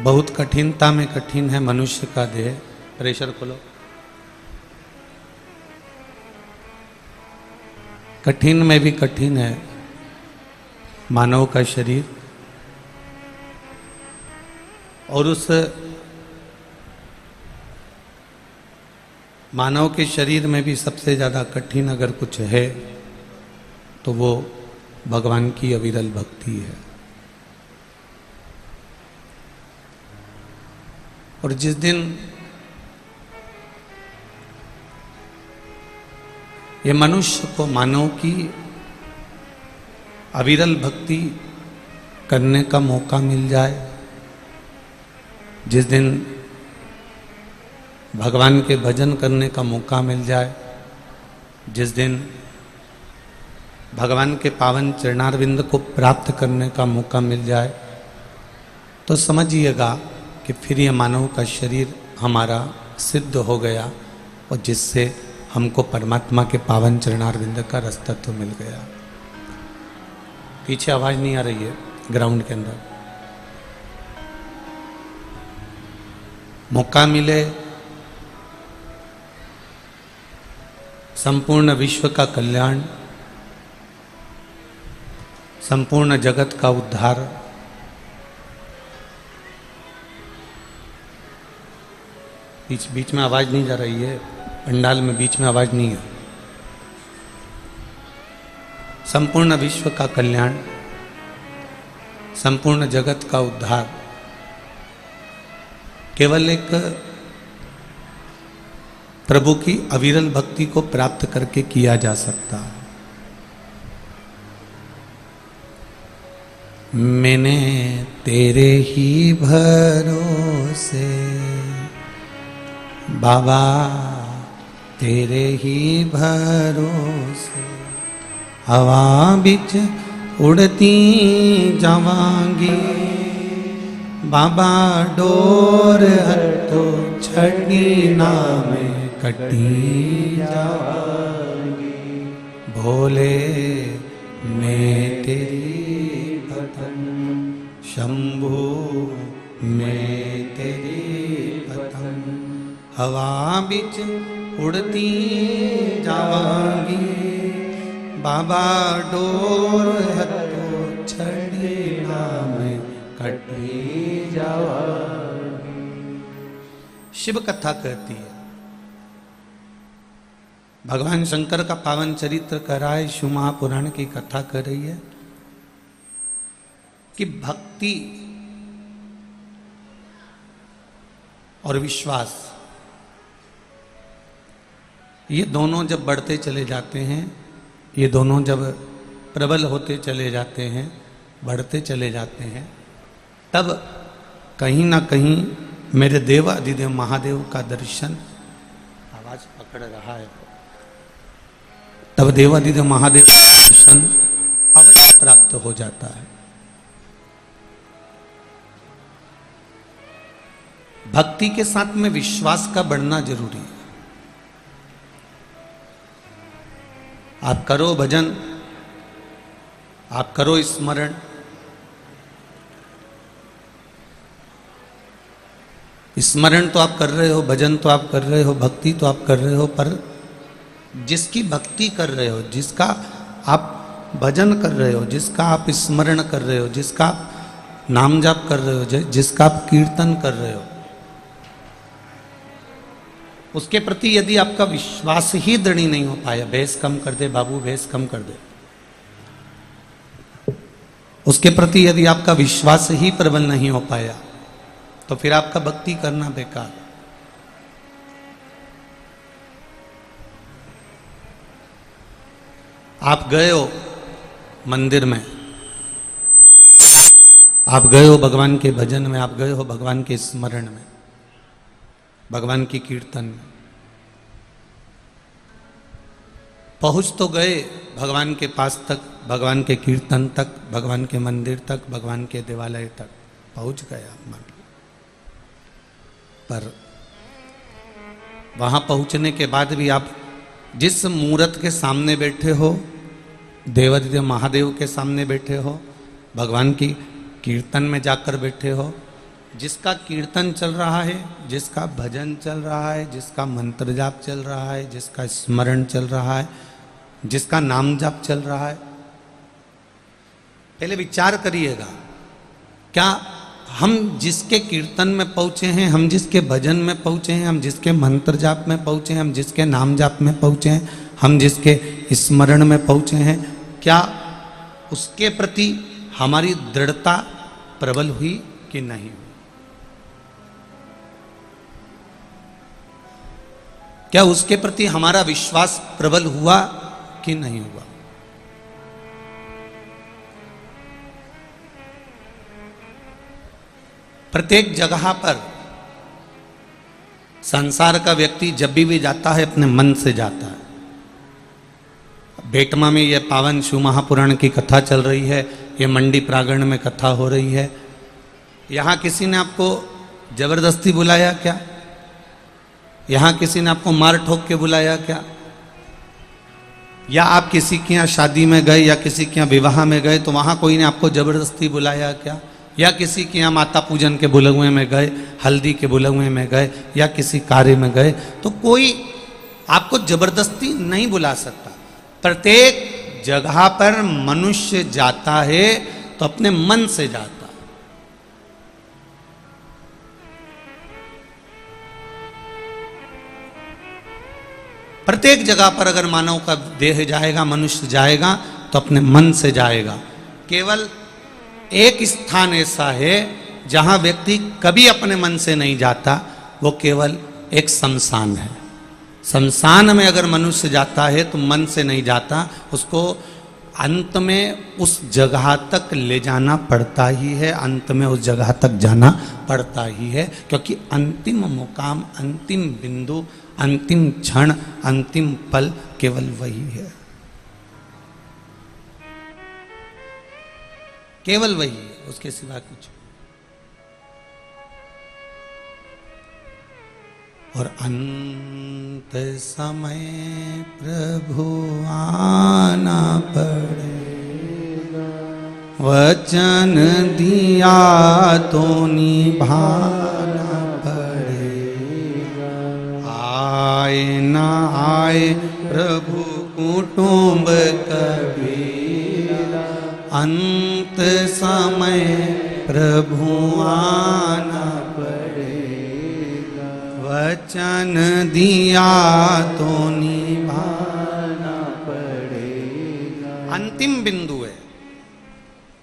बहुत कठिनता में कठिन है मनुष्य का देह। प्रेशर खोलो। कठिन में भी कठिन है मानव का शरीर, और उस मानव के शरीर में भी सबसे ज़्यादा कठिन अगर कुछ है तो वो भगवान की अविरल भक्ति है। और जिस दिन ये मनुष्य को मानव की अविरल भक्ति करने का मौका मिल जाए, जिस दिन भगवान के भजन करने का मौका मिल जाए, जिस दिन भगवान के पावन चरणारविंद को प्राप्त करने का मौका मिल जाए, तो समझिएगा कि फिर ये मानव का शरीर हमारा सिद्ध हो गया और जिससे हमको परमात्मा के पावन चरणारविंद का रस्तत्व मिल गया। पीछे आवाज नहीं आ रही है ग्राउंड के अंदर। मौका मिले संपूर्ण विश्व का कल्याण, संपूर्ण जगत का उद्धार, बीच में आवाज नहीं जा रही है, पंडाल में बीच में आवाज नहीं है। संपूर्ण विश्व का कल्याण, संपूर्ण जगत का उद्धार केवल एक प्रभु की अविरल भक्ति को प्राप्त करके किया जा सकता है। मैंने तेरे ही भरोसे बाबा, तेरे ही भरोसे हवा बिच उड़ती जावांगी बाबा, डोर हटो छड़ी नाम कटी जावांगी। भोले मैं तेरी भक्तन, शंभु मैं तेरी भक्तन, हवा बिच उड़ती जावांगी बाबा, डोर हटो छड़ी नाम कटी जावांगी। शिव कथा कहती है, भगवान शंकर का पावन चरित्र कह रहा है, शिव महापुराण की कथा कर रही है कि भक्ति और विश्वास ये दोनों जब बढ़ते चले जाते हैं, ये दोनों जब प्रबल होते चले जाते हैं, बढ़ते चले जाते हैं, तब कहीं ना कहीं मेरे देवाधिदेव महादेव का दर्शन, आवाज पकड़ रहा है, तब देवाधिदेव महादेव का दर्शन अवश्य प्राप्त हो जाता है। भक्ति के साथ में विश्वास का बढ़ना जरूरी है। आप करो भजन, आप करो स्मरण, स्मरण तो आप कर रहे हो, भजन तो आप कर रहे हो, भक्ति तो आप कर रहे हो, पर जिसकी भक्ति कर रहे हो, जिसका आप भजन कर रहे हो, जिसका आप स्मरण कर रहे हो, जिसका आप नाम जाप कर रहे हो, जिसका आप कीर्तन कर रहे हो, उसके प्रति यदि आपका विश्वास ही दृढ़ नहीं हो पाया, भेस कम कर दे बाबू, भेस कम कर दे, उसके प्रति यदि आपका विश्वास ही प्रबल नहीं हो पाया, तो फिर आपका भक्ति करना बेकार। आप गए हो मंदिर में, आप गए हो भगवान के भजन में, आप गए हो भगवान के स्मरण में, भगवान की कीर्तन में, पहुंच तो गए भगवान के पास तक, भगवान के कीर्तन तक, भगवान के मंदिर तक, भगवान के देवालय तक पहुंच गए आप मान लो, पर वहां पहुंचने के बाद भी आप जिस मूर्त के सामने बैठे हो, देवाधिदेव महादेव के सामने बैठे हो, भगवान की कीर्तन में जाकर बैठे हो, जिसका कीर्तन चल रहा है, जिसका भजन चल रहा है, जिसका मंत्र जाप चल रहा है, जिसका स्मरण चल रहा है, जिसका नाम जाप चल रहा है, पहले विचार करिएगा, क्या हम जिसके कीर्तन में पहुंचे हैं, हम जिसके भजन में पहुंचे हैं, हम जिसके मंत्र जाप में पहुंचे हैं, हम जिसके नाम जाप में पहुंचे हैं, हम जिसके स्मरण में पहुंचे हैं, क्या उसके प्रति हमारी दृढ़ता प्रबल हुई कि नहीं हुई? क्या उसके प्रति हमारा विश्वास प्रबल हुआ कि नहीं हुआ? प्रत्येक जगह पर संसार का व्यक्ति जब भी जाता है अपने मन से जाता है। बेटमा में यह पावन शिव महापुराण की कथा चल रही है, ये मंडी प्रांगण में कथा हो रही है। यहाँ किसी ने आपको जबरदस्ती बुलाया क्या? यहाँ किसी ने आपको मार ठोक के बुलाया क्या? या आप किसी के यहाँ शादी में गए या किसी के यहाँ विवाह में गए तो वहाँ कोई ने आपको जबरदस्ती बुलाया क्या? या किसी के यहाँ माता पूजन के बुलगुए में गए, हल्दी के बुलगुए में गए, या किसी कार्य में गए, तो कोई आपको जबरदस्ती नहीं बुला सकता। प्रत्येक जगह पर मनुष्य जाता है तो अपने मन से जाता है। प्रत्येक जगह पर अगर मानव का देह जाएगा, मनुष्य जाएगा तो अपने मन से जाएगा। केवल एक स्थान ऐसा है जहां व्यक्ति कभी अपने मन से नहीं जाता, वो केवल एक शमशान है। शमशान में अगर मनुष्य जाता है तो मन से नहीं जाता, उसको अंत में उस जगह तक ले जाना पड़ता ही है, अंत में उस जगह तक जाना पड़ता ही है, क्योंकि अंतिम मुकाम, अंतिम बिंदु, अंतिम क्षण, अंतिम पल केवल वही है, केवल वही है, उसके सिवा कुछ। और अंत समय प्रभु आना पड़ेगा, वचन दिया तो निभाना पड़ेगा। आए ना आए प्रभु कुटुंब कबीरा, अंत समय प्रभु आना पड़ेगा, वचन दिया तो निभाना पड़ेगा। अंतिम बिंदु है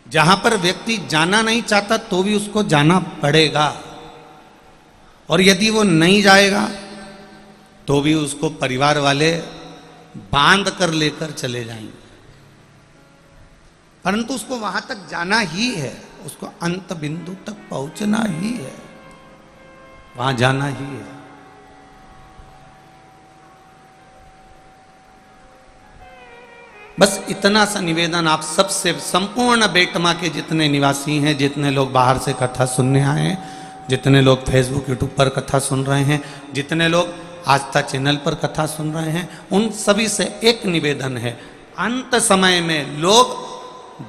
जहां पर व्यक्ति जाना नहीं चाहता तो भी उसको जाना पड़ेगा, और यदि वो नहीं जाएगा तो भी उसको परिवार वाले बांध कर लेकर चले जाएंगे, परंतु उसको वहां तक जाना ही है, उसको अंत बिंदु तक पहुंचना ही है, वहां जाना ही है। बस इतना सा निवेदन आप सबसे, संपूर्ण बेटमा के जितने निवासी हैं, जितने लोग बाहर से कथा सुनने आए हैं, जितने लोग फेसबुक यूट्यूब पर कथा सुन रहे हैं, जितने लोग आस्था चैनल पर कथा सुन रहे हैं, उन सभी से एक निवेदन है, अंत समय में लोग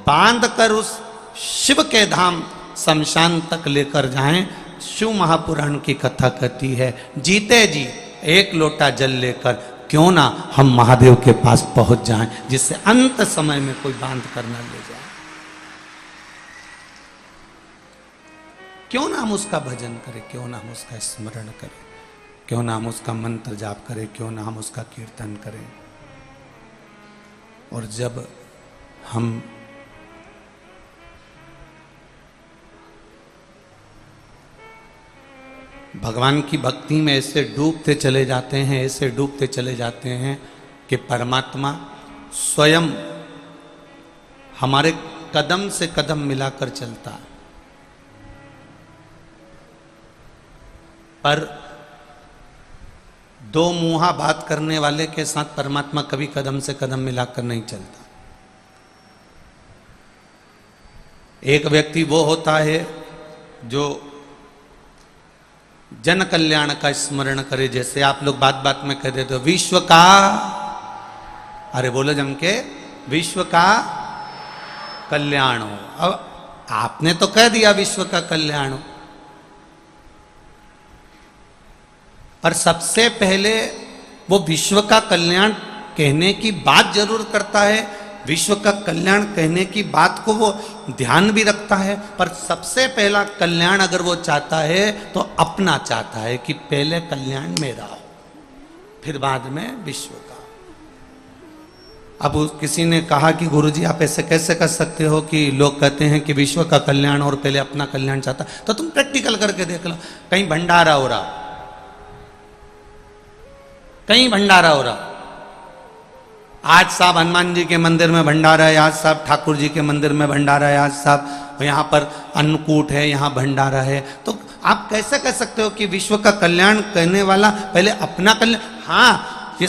बांध कर उस शिव के धाम शमशान तक लेकर जाएं। शिव महापुराण की कथा कहती है, जीते जी एक लोटा जल लेकर क्यों ना हम महादेव के पास पहुंच जाएं, जिससे अंत समय में कोई बांध कर न ले जाए। क्यों ना हम उसका भजन करें, क्यों ना हम उसका स्मरण करें, क्यों ना हम उसका मंत्र जाप करें, क्यों ना हम उसका कीर्तन करें। और जब हम भगवान की भक्ति में ऐसे डूबते चले जाते हैं, ऐसे डूबते चले जाते हैं कि परमात्मा स्वयं हमारे कदम से कदम मिलाकर चलता है। पर दो मुंहा बात करने वाले के साथ परमात्मा कभी कदम से कदम मिलाकर नहीं चलता। एक व्यक्ति वो होता है जो जन कल्याण का स्मरण करे, जैसे आप लोग बात बात में कह देते हो विश्व का, अरे बोलो जम के, विश्व का कल्याण हो। अब आपने तो कह दिया विश्व का कल्याण हो, पर सबसे पहले वो विश्व का कल्याण कहने की बात जरूर करता है, विश्व का कल्याण कहने की बात को वो ध्यान भी रखता है, पर सबसे पहला कल्याण अगर वो चाहता है तो अपना चाहता है कि पहले कल्याण मेरा हो, फिर बाद में विश्व का। अब किसी ने कहा कि गुरुजी आप ऐसे कैसे कर सकते हो कि लोग कहते हैं कि विश्व का कल्याण और पहले अपना कल्याण चाहता, तो तुम प्रैक्टिकल करके देख लो। कहीं भंडारा हो रहा, कहीं भंडारा हो रहा, आज साहब हनुमान जी के मंदिर में भंडारा है, आज साहब ठाकुर जी के मंदिर में भंडारा है, आज साहब यहाँ पर अन्नकूट है, यहाँ भंडारा है, तो आप कैसे कह सकते हो कि विश्व का कल्याण कहने वाला पहले अपना कल्याण। हाँ, ये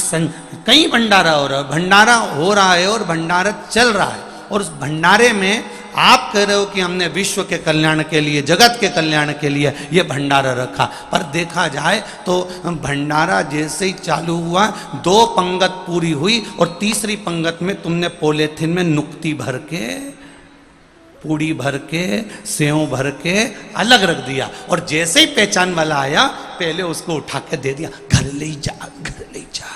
कहीं भंडारा हो रहा है, भंडारा हो रहा है और भंडारा चल रहा है, और उस भंडारे में आप कह रहे हो कि हमने विश्व के कल्याण के लिए, जगत के कल्याण के लिए ये भंडारा रखा। पर देखा जाए तो भंडारा जैसे ही चालू हुआ, 2 पंगत पूरी हुई और तीसरी पंगत में तुमने पॉलीथिन में नुक्ती भर के, पूड़ी भर के, सेव भर के अलग रख दिया, और जैसे ही पहचान वाला आया पहले उसको उठा के दे दिया, घर ले जा, घर ले जा,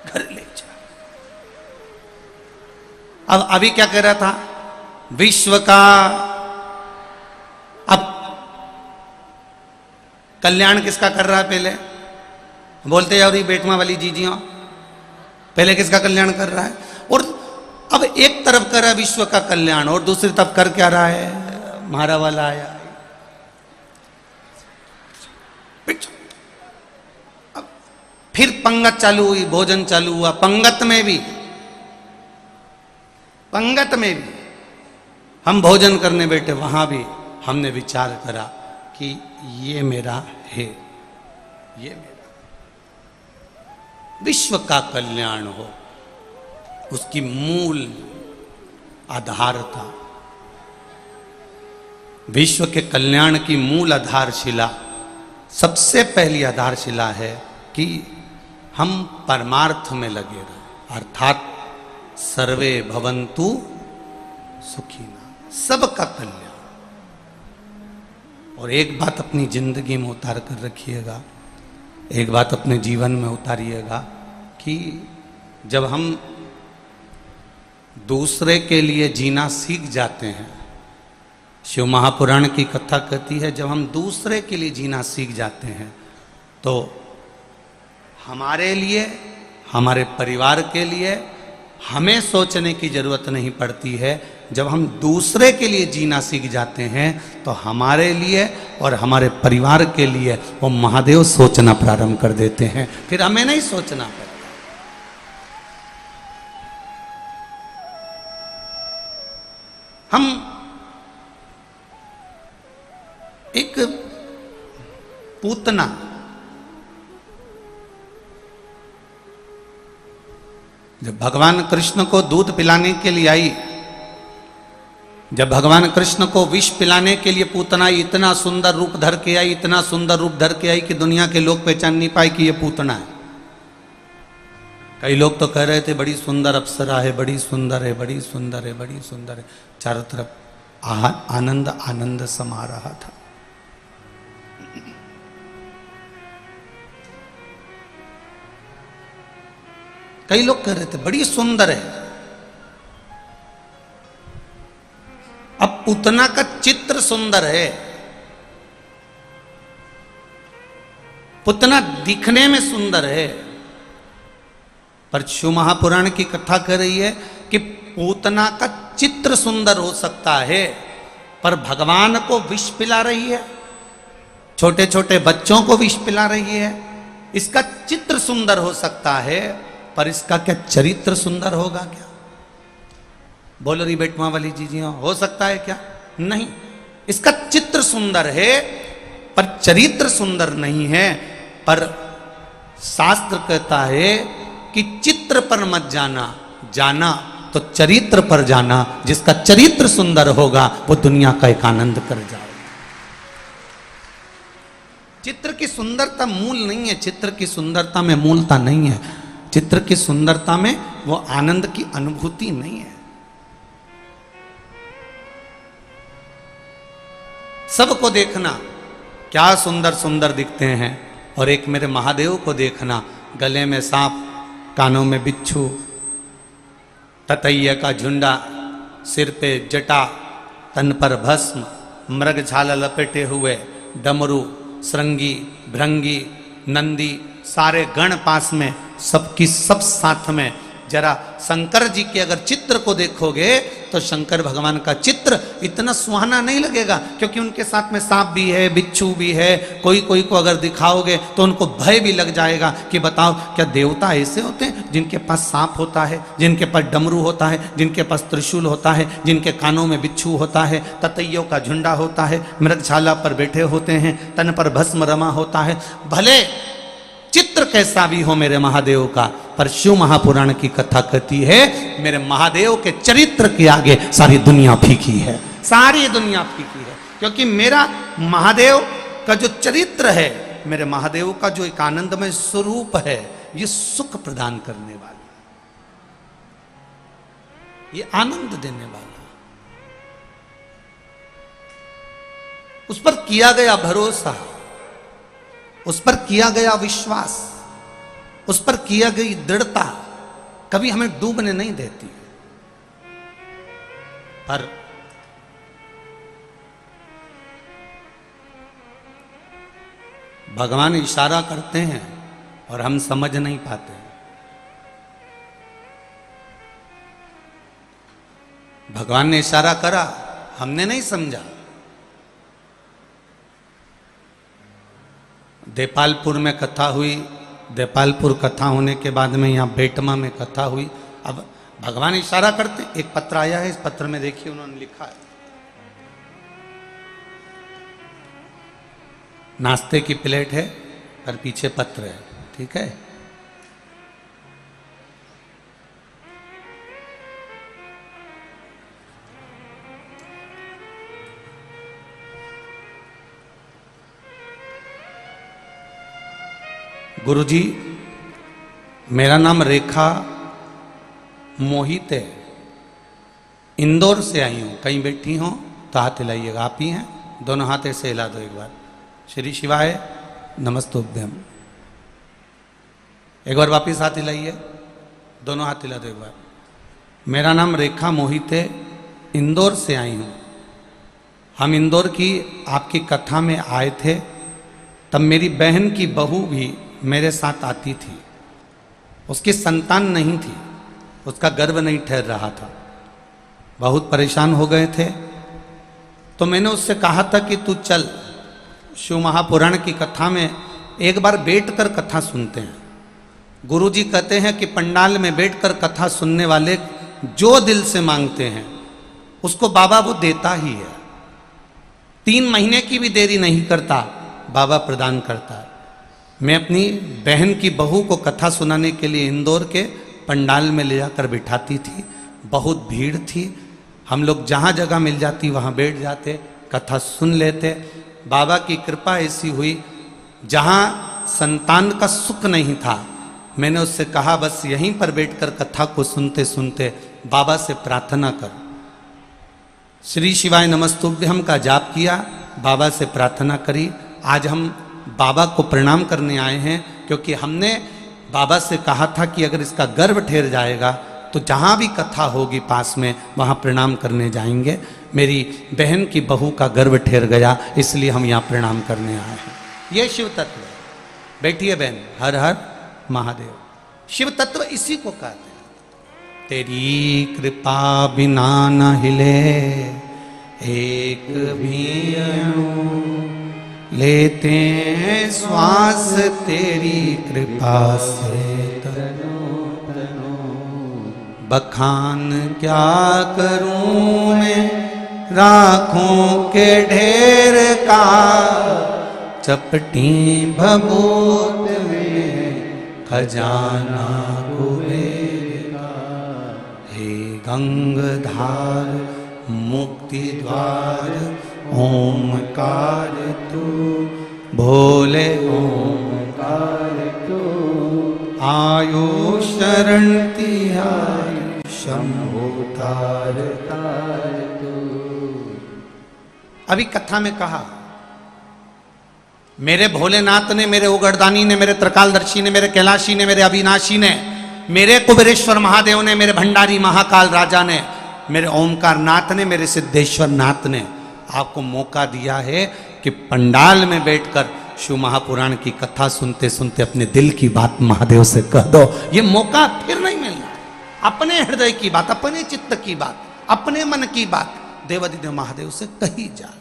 घर ले जा। अब अभी क्या कह रहा था, विश्व का अब कल्याण किसका कर रहा है पहले, बोलते जाओ रही बेटमा वाली जीजियों, पहले किसका कल्याण कर रहा है, और अब एक तरफ कर रहा है विश्व का कल्याण और दूसरी तरफ कर क्या रहा है, मारा वाला आया। अब फिर पंगत चालू हुई, भोजन चालू हुआ, पंगत में भी हम भोजन करने बैठे, वहां भी हमने विचार करा कि ये मेरा है, ये मेरा, विश्व का कल्याण हो, उसकी मूल आधार था। विश्व के कल्याण की मूल आधारशिला, सबसे पहली आधारशिला है कि हम परमार्थ में लगे रहे, अर्थात सर्वे भवन्तु सुखिना, सबका कल्याण। और एक बात अपनी जिंदगी में उतार कर रखिएगा, एक बात अपने जीवन में उतारिएगा कि जब हम दूसरे के लिए जीना सीख जाते हैं, शिव महापुराण की कथा कहती है जब हम दूसरे के लिए जीना सीख जाते हैं तो हमारे लिए, हमारे परिवार के लिए हमें सोचने की जरूरत नहीं पड़ती है। जब हम दूसरे के लिए जीना सीख जाते हैं तो हमारे लिए और हमारे परिवार के लिए वो महादेव सोचना प्रारंभ कर देते हैं, फिर हमें नहीं सोचना पड़ता। हम एक पूतना, जब भगवान कृष्ण को दूध पिलाने के लिए आई, जब भगवान कृष्ण को विष पिलाने के लिए पूतना इतना सुंदर रूप धर के आई, इतना सुंदर रूप धर के आई कि दुनिया के लोग पहचान नहीं पाए कि ये पूतना है। कई लोग तो कह रहे थे बड़ी सुंदर अप्सरा है, बड़ी सुंदर है, बड़ी सुंदर है, बड़ी सुंदर है। चारों तरफ आनंद आनंद समा रहा था। कई लोग कह रहे थे बड़ी सुंदर है। अब पूतना का चित्र सुंदर है, पूतना दिखने में सुंदर है, पर शिव महापुराण की कथा कह रही है कि पूतना का चित्र सुंदर हो सकता है पर भगवान को विष पिला रही है, छोटे छोटे बच्चों को विष पिला रही है। इसका चित्र सुंदर हो सकता है पर इसका क्या चरित्र सुंदर होगा क्या? बोलो रही बेटमा वाली चीजें हो सकता है क्या? नहीं। इसका चित्र सुंदर है पर चरित्र सुंदर नहीं है। पर शास्त्र कहता है कि चित्र पर मत जाना, जाना तो चरित्र पर जाना। जिसका चरित्र सुंदर होगा वो दुनिया का एक आनंद कर जाएगा। चित्र की सुंदरता मूल नहीं है, चित्र की सुंदरता में मूलता नहीं है, चित्र की सुंदरता में वो आनंद की अनुभूति नहीं है। सबको देखना क्या सुंदर सुंदर दिखते हैं, और एक मेरे महादेव को देखना, गले में सांप, कानों में बिच्छू, ततैया का झुंडा, सिर पे जटा, तन पर भस्म, मृगछाला लपेटे हुए, डमरू, श्रृंगी, भृंगी, नंदी, सारे गण पास में, सबकी सब साथ में। जरा शंकर जी के अगर चित्र को देखोगे तो शंकर भगवान का चित्र इतना सुहाना नहीं लगेगा, क्योंकि उनके साथ में सांप भी है, बिच्छू भी है। कोई कोई को अगर दिखाओगे तो उनको भय भी लग जाएगा कि बताओ क्या देवता ऐसे होते हैं जिनके पास सांप होता है, जिनके पास डमरू होता है, जिनके पास त्रिशूल होता है, जिनके कानों में बिच्छू होता है, ततैयों का झुंडा होता है, मृगशाला पर बैठे होते हैं, तन पर भस्म रमा होता है। भले चित्र कैसा भी हो मेरे महादेव का, पर शिव महापुराण की कथा कहती है मेरे महादेव के चरित्र के आगे सारी दुनिया फीकी है, सारी दुनिया फीकी है। क्योंकि मेरा महादेव का जो चरित्र है, मेरे महादेव का जो एक आनंदमय स्वरूप है, ये सुख प्रदान करने वाला, ये आनंद देने वाला, उस पर किया गया भरोसा, उस पर किया गया विश्वास, उस पर किया गई दृढ़ता कभी हमें डूबने नहीं देती। पर भगवान इशारा करते हैं और हम समझ नहीं पाते। भगवान ने इशारा करा, हमने नहीं समझा। देपालपुर में कथा हुई, देपालपुर कथा होने के बाद में यहाँ बेटमा में कथा हुई। अब भगवान इशारा करते, एक पत्र आया है, इस पत्र में देखिए उन्होंने लिखा है, नाश्ते की प्लेट है और पीछे पत्र है, ठीक है। गुरुजी, मेरा नाम रेखा मोहित है, इंदौर से आई हूँ। कहीं बैठी हो तो हाथ हिलाइएगा। आप ही हैं? दोनों हाथ ऐसे हिला दो एक बार। श्री शिवाय नमस्तुभ्यम। एक बार वापिस हाथ हिलाइए, दोनों हाथ हिला दो एक बार। मेरा नाम रेखा मोहित है, इंदौर से आई हूँ। हम इंदौर की आपकी कथा में आए थे, तब मेरी बहन की बहू भी मेरे साथ आती थी। उसकी संतान नहीं थी, उसका गर्भ नहीं ठहर रहा था, बहुत परेशान हो गए थे। तो मैंने उससे कहा था कि तू चल, शिव महापुराण की कथा में एक बार बैठकर कथा सुनते हैं। गुरुजी कहते हैं कि पंडाल में बैठकर कथा सुनने वाले जो दिल से मांगते हैं उसको बाबा वो देता ही है। 3 महीने की भी देरी नहीं करता, बाबा प्रदान करता है। मैं अपनी बहन की बहू को कथा सुनाने के लिए इंदौर के पंडाल में ले जाकर बिठाती थी। बहुत भीड़ थी, हम लोग जहाँ जगह मिल जाती वहाँ बैठ जाते, कथा सुन लेते। बाबा की कृपा ऐसी हुई, जहाँ संतान का सुख नहीं था, मैंने उससे कहा बस यहीं पर बैठकर कथा को सुनते सुनते बाबा से प्रार्थना कर। श्री शिवाय नमस्तुभ्यम का जाप किया, बाबा से प्रार्थना करी। आज हम बाबा को प्रणाम करने आए हैं, क्योंकि हमने बाबा से कहा था कि अगर इसका गर्भ ठहर जाएगा तो जहाँ भी कथा होगी पास में वहाँ प्रणाम करने जाएंगे। मेरी बहन की बहू का गर्भ ठहर गया, इसलिए हम यहाँ प्रणाम करने आए हैं। ये शिव तत्व है। बैठिए बहन। हर हर महादेव। शिव तत्व इसी को कहते हैं। तेरी कृपा बिना न हिले एक भी अणु, लेते हैं श्वास तेरी कृपा से तनो तनो। बखान क्या करूं मैं राखों के ढेर का, चपटी भभूत में खजाना कुबेर का। हे गंगधार मुक्ति द्वार ओमकार तू, भोले ओमकार तू। आयो शरण तिहारी शंभो तार तार तू। अभी कथा में कहा मेरे भोलेनाथ ने, मेरे उगड़दानी ने, मेरे त्रिकालदर्शी ने, मेरे कैलाशी ने, मेरे अविनाशी ने, मेरे कुबेरेश्वर महादेव ने, मेरे भंडारी महाकाल राजा ने, मेरे ओमकार नाथ ने, मेरे सिद्धेश्वर नाथ ने आपको मौका दिया है कि पंडाल में बैठकर शिव महापुराण की कथा सुनते सुनते अपने दिल की बात महादेव से कह दो। ये मौका फिर नहीं मिलना। अपने हृदय की बात, अपने चित्त की बात, अपने मन की बात देवाधिदेव महादेव से कही जा।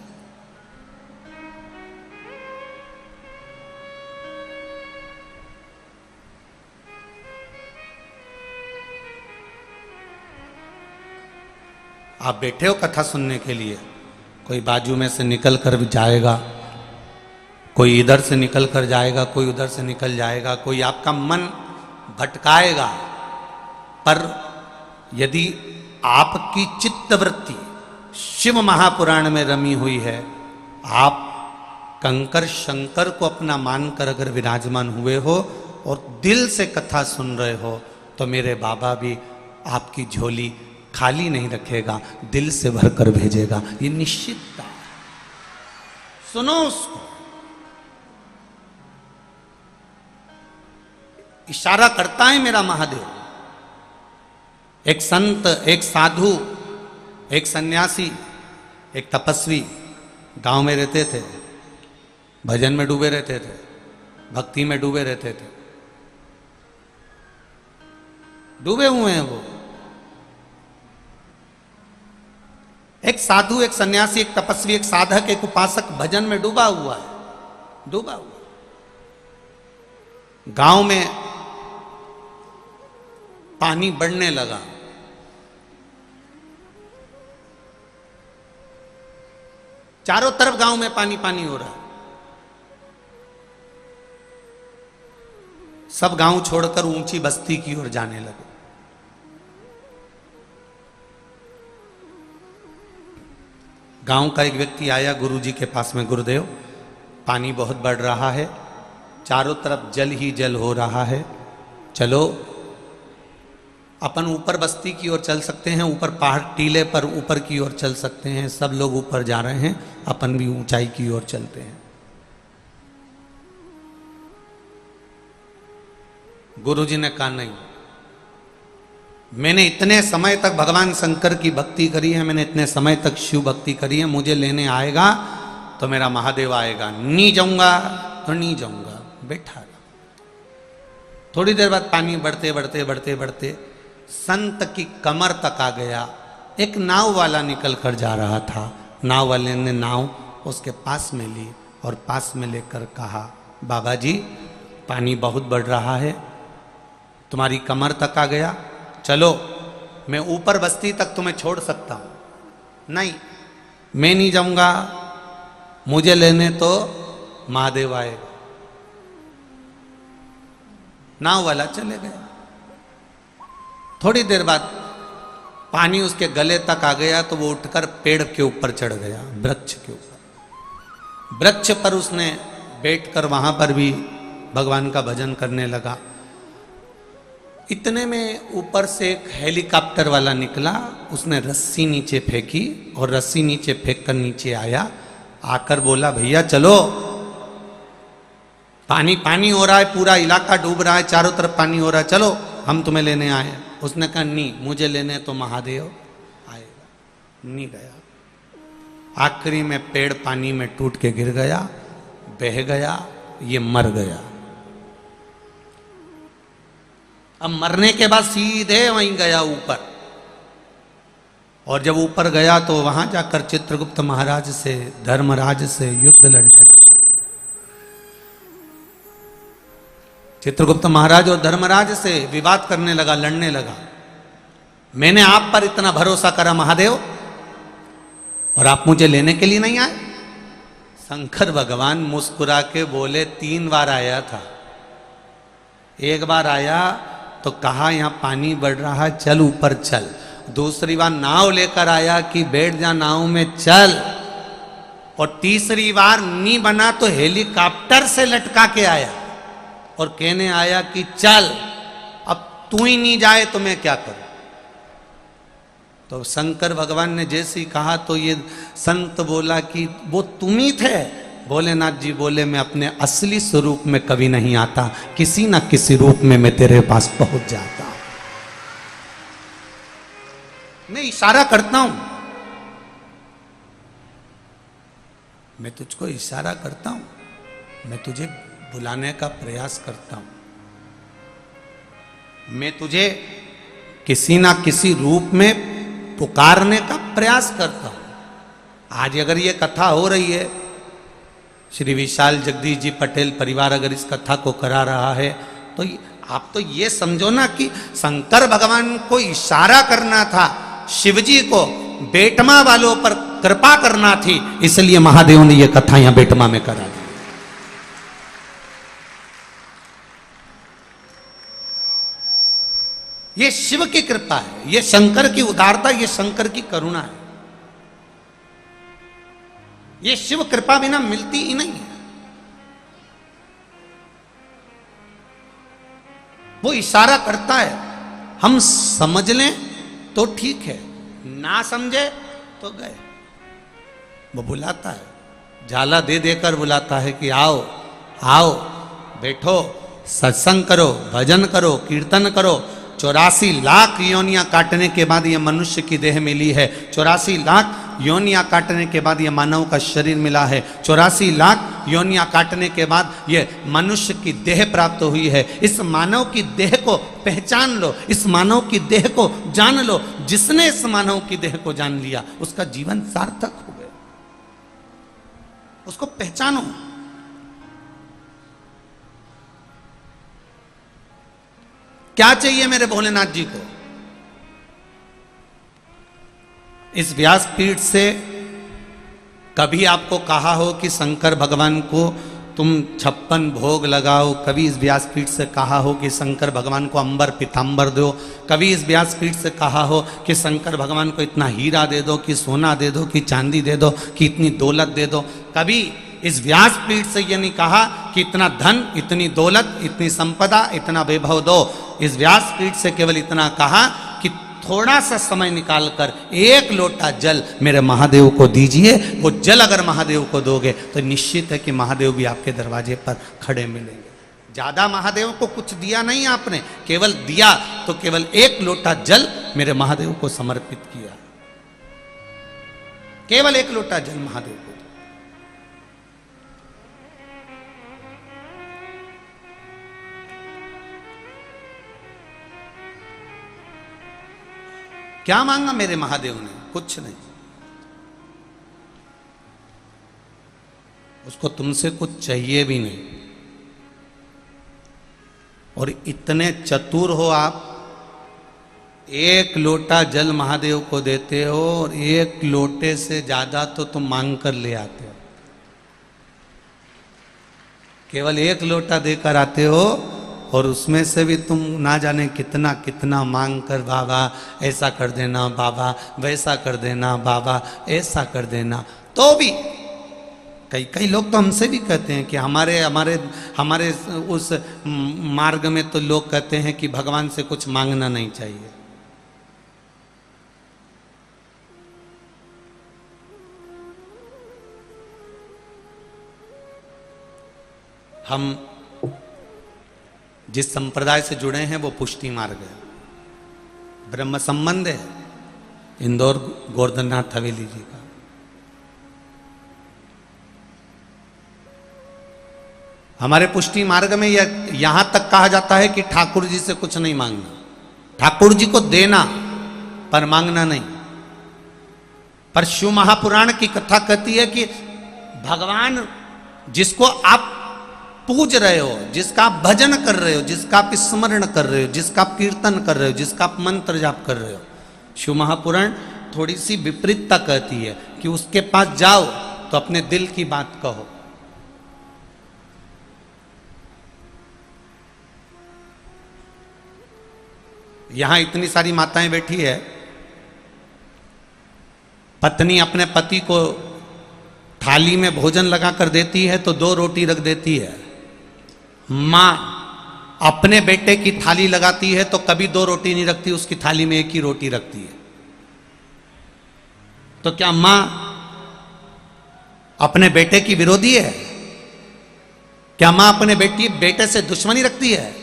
आप बैठे हो कथा सुनने के लिए, कोई बाजू में से निकल कर जाएगा, कोई इधर से निकल कर जाएगा, कोई उधर से निकल जाएगा, कोई आपका मन भटकाएगा, पर यदि आपकी चित्तवृत्ति शिव महापुराण में रमी हुई है, आप कंकर शंकर को अपना मानकर अगर विराजमान हुए हो और दिल से कथा सुन रहे हो, तो मेरे बाबा भी आपकी झोली खाली नहीं रखेगा, दिल से भरकर भेजेगा। ये निश्चित बात। सुनो उसको। इशारा करता है मेरा महादेव। एक संत, एक साधु, एक सन्यासी, एक तपस्वी गांव में रहते थे, भजन में डूबे रहते थे, भक्ति में डूबे रहते थे, डूबे हुए हैं वो। एक साधु, एक सन्यासी, एक तपस्वी, एक साधक, एक उपासक भजन में डूबा हुआ है, डूबा हुआ। गांव में पानी बढ़ने लगा, चारों तरफ गांव में पानी पानी हो रहा है। सब गांव छोड़कर ऊंची बस्ती की ओर जाने लगे। गांव का एक व्यक्ति आया गुरुजी के पास में, गुरुदेव पानी बहुत बढ़ रहा है, चारों तरफ जल ही जल हो रहा है, चलो अपन ऊपर बस्ती की ओर चल सकते हैं, ऊपर पहाड़ टीले पर ऊपर की ओर चल सकते हैं, सब लोग ऊपर जा रहे हैं, अपन भी ऊंचाई की ओर चलते हैं। गुरुजी ने कहा नहीं, मैंने इतने समय तक भगवान शंकर की भक्ति करी है, मैंने इतने समय तक शिव भक्ति करी है, मुझे लेने आएगा तो मेरा महादेव आएगा, नहीं जाऊंगा तो नहीं जाऊंगा, बैठा। थोड़ी देर बाद पानी बढ़ते बढ़ते बढ़ते बढ़ते संत की कमर तक आ गया। एक नाव वाला निकल कर जा रहा था, नाव वाले ने नाव उसके पास में ली और पास में लेकर कहा, बाबा जी पानी बहुत बढ़ रहा है, तुम्हारी कमर तक आ गया, चलो मैं ऊपर बस्ती तक तुम्हें छोड़ सकता हूं। नहीं, मैं नहीं जाऊंगा, मुझे लेने तो महादेव आएगा। नाव वाला चले गए। थोड़ी देर बाद पानी उसके गले तक आ गया तो वो उठकर पेड़ के ऊपर चढ़ गया, वृक्ष के ऊपर। वृक्ष पर उसने बैठकर वहां पर भी भगवान का भजन करने लगा। इतने में ऊपर से एक हेलीकॉप्टर वाला निकला, उसने रस्सी नीचे फेंकी और रस्सी नीचे फेंक कर नीचे आया, आकर बोला, भैया चलो, पानी पानी हो रहा है, पूरा इलाका डूब रहा है, चारों तरफ पानी हो रहा है, चलो हम तुम्हें लेने आए। उसने कहा नहीं, मुझे लेने तो महादेव आएगा। नहीं गया। आखिरी में पेड़ पानी में टूट के गिर गया, बह गया, ये मर गया। अब मरने के बाद सीधे वहीं गया ऊपर, और जब ऊपर गया तो वहां जाकर चित्रगुप्त महाराज से, धर्मराज से युद्ध लड़ने लगा। चित्रगुप्त महाराज और धर्मराज से विवाद करने लगा, लड़ने लगा। मैंने आप पर इतना भरोसा करा महादेव, और आप मुझे लेने के लिए नहीं आए। शंकर भगवान मुस्कुरा के बोले, 3 बार आया था। एक बार आया तो कहा यहां पानी बढ़ रहा है, चल ऊपर चल। दूसरी बार नाव लेकर आया कि बैठ जा नाव में, चल। और तीसरी बार नहीं बना तो हेलीकॉप्टर से लटका के आया और कहने आया कि चल, अब तू ही नहीं जाए तो मैं क्या करूं। तो शंकर भगवान ने जैसे ही कहा तो ये संत बोला कि वो तुम ही थे, भोलेनाथ जी बोले मैं अपने असली स्वरूप में कभी नहीं आता, किसी ना किसी रूप में मैं तेरे पास पहुंच जाता। मैं इशारा करता हूं, मैं तुझको इशारा करता हूं, मैं तुझे बुलाने का प्रयास करता हूं, मैं तुझे किसी ना किसी रूप में पुकारने का प्रयास करता हूं। आज अगर ये कथा हो रही है, श्री विशाल जगदीश जी पटेल परिवार अगर इस कथा को करा रहा है, तो आप तो ये समझो ना कि शंकर भगवान को इशारा करना था, शिवजी को बेटमा वालों पर कृपा करना थी, इसलिए महादेव ने ये कथा यहां बेटमा में करा दी। ये शिव की कृपा है, ये शंकर की उदारता, ये शंकर की करुणा है। ये शिव कृपा बिना मिलती ही नहीं है। वो इशारा करता है, हम समझ लें तो ठीक है, ना समझे तो गए। वो बुलाता है, झाला दे देकर बुलाता है कि आओ आओ, बैठो, सत्संग करो, भजन करो, कीर्तन करो। 84 लाख योनियां काटने के बाद ये मनुष्य की देह मिली है। 84 लाख योनियां काटने के बाद ये मानव का शरीर मिला है। 84 लाख योनियां काटने के बाद ये मनुष्य की देह प्राप्त हुई है। इस मानव की देह को पहचान लो, इस मानव की देह को जान लो। जिसने इस मानव की देह को जान लिया उसका जीवन सार्थक हो गया। उसको पहचानो। क्या चाहिए मेरे भोलेनाथ जी को? इस व्यासपीठ से कभी आपको कहा हो कि शंकर भगवान को तुम 56 भोग लगाओ? कभी इस व्यासपीठ से कहा हो कि शंकर भगवान को अंबर पीतांबर दो? कभी इस व्यासपीठ से कहा हो कि शंकर भगवान को इतना हीरा दे दो, कि सोना दे दो, कि चांदी दे दो, कि इतनी दौलत दे दो? कभी इस व्यासपीठ से ये नहीं कहा कि इतना धन, इतनी दौलत, इतनी संपदा, इतना वैभव दो। इस व्यासपीठ से केवल इतना कहा कि थोड़ा सा समय निकालकर 1 लोटा जल मेरे महादेव को दीजिए। वो जल अगर महादेव को दोगे तो निश्चित है कि महादेव भी आपके दरवाजे पर खड़े मिलेंगे। ज्यादा महादेव को कुछ दिया नहीं आपने, केवल दिया तो केवल 1 लोटा जल मेरे महादेव को समर्पित किया। केवल 1 लोटा जल महादेव को। क्या मांगा मेरे महादेव ने? कुछ नहीं। उसको तुमसे कुछ चाहिए भी नहीं। और इतने चतुर हो आप, 1 लोटा जल महादेव को देते हो और 1 लोटे से ज्यादा तो तुम मांग कर ले आते हो। केवल 1 लोटा देकर आते हो और उसमें से भी तुम ना जाने कितना कितना मांग कर, बाबा ऐसा कर देना, बाबा वैसा कर देना, बाबा ऐसा कर देना। तो भी कई लोग तो हमसे भी कहते हैं कि हमारे उस मार्ग में तो लोग कहते हैं कि भगवान से कुछ मांगना नहीं चाहिए। हम जिस संप्रदाय से जुड़े हैं वो पुष्टि मार्ग है, ब्रह्म संबंध है, इंदौर गोवर्धननाथ हवेली जी का। हमारे पुष्टि मार्ग में यहां तक कहा जाता है कि ठाकुर जी से कुछ नहीं मांगना, ठाकुर जी को देना पर मांगना नहीं। पर शिव महापुराण की कथा कहती है कि भगवान जिसको आप पूज रहे हो, जिसका आप भजन कर रहे हो, जिसका आप स्मरण कर रहे हो, जिसका आप कीर्तन कर रहे हो, जिसका आप मंत्र जाप कर रहे हो, शिव महापुराण थोड़ी सी विपरीतता कहती है कि उसके पास जाओ तो अपने दिल की बात कहो। यहां इतनी सारी माताएं बैठी है, पत्नी अपने पति को थाली में भोजन लगाकर देती है तो 2 रोटी रख देती है। मां अपने बेटे की थाली लगाती है तो कभी 2 रोटी नहीं रखती, उसकी थाली में 1 ही रोटी रखती है। तो क्या मां अपने बेटे की विरोधी है? क्या मां अपने बेटे से दुश्मनी रखती है?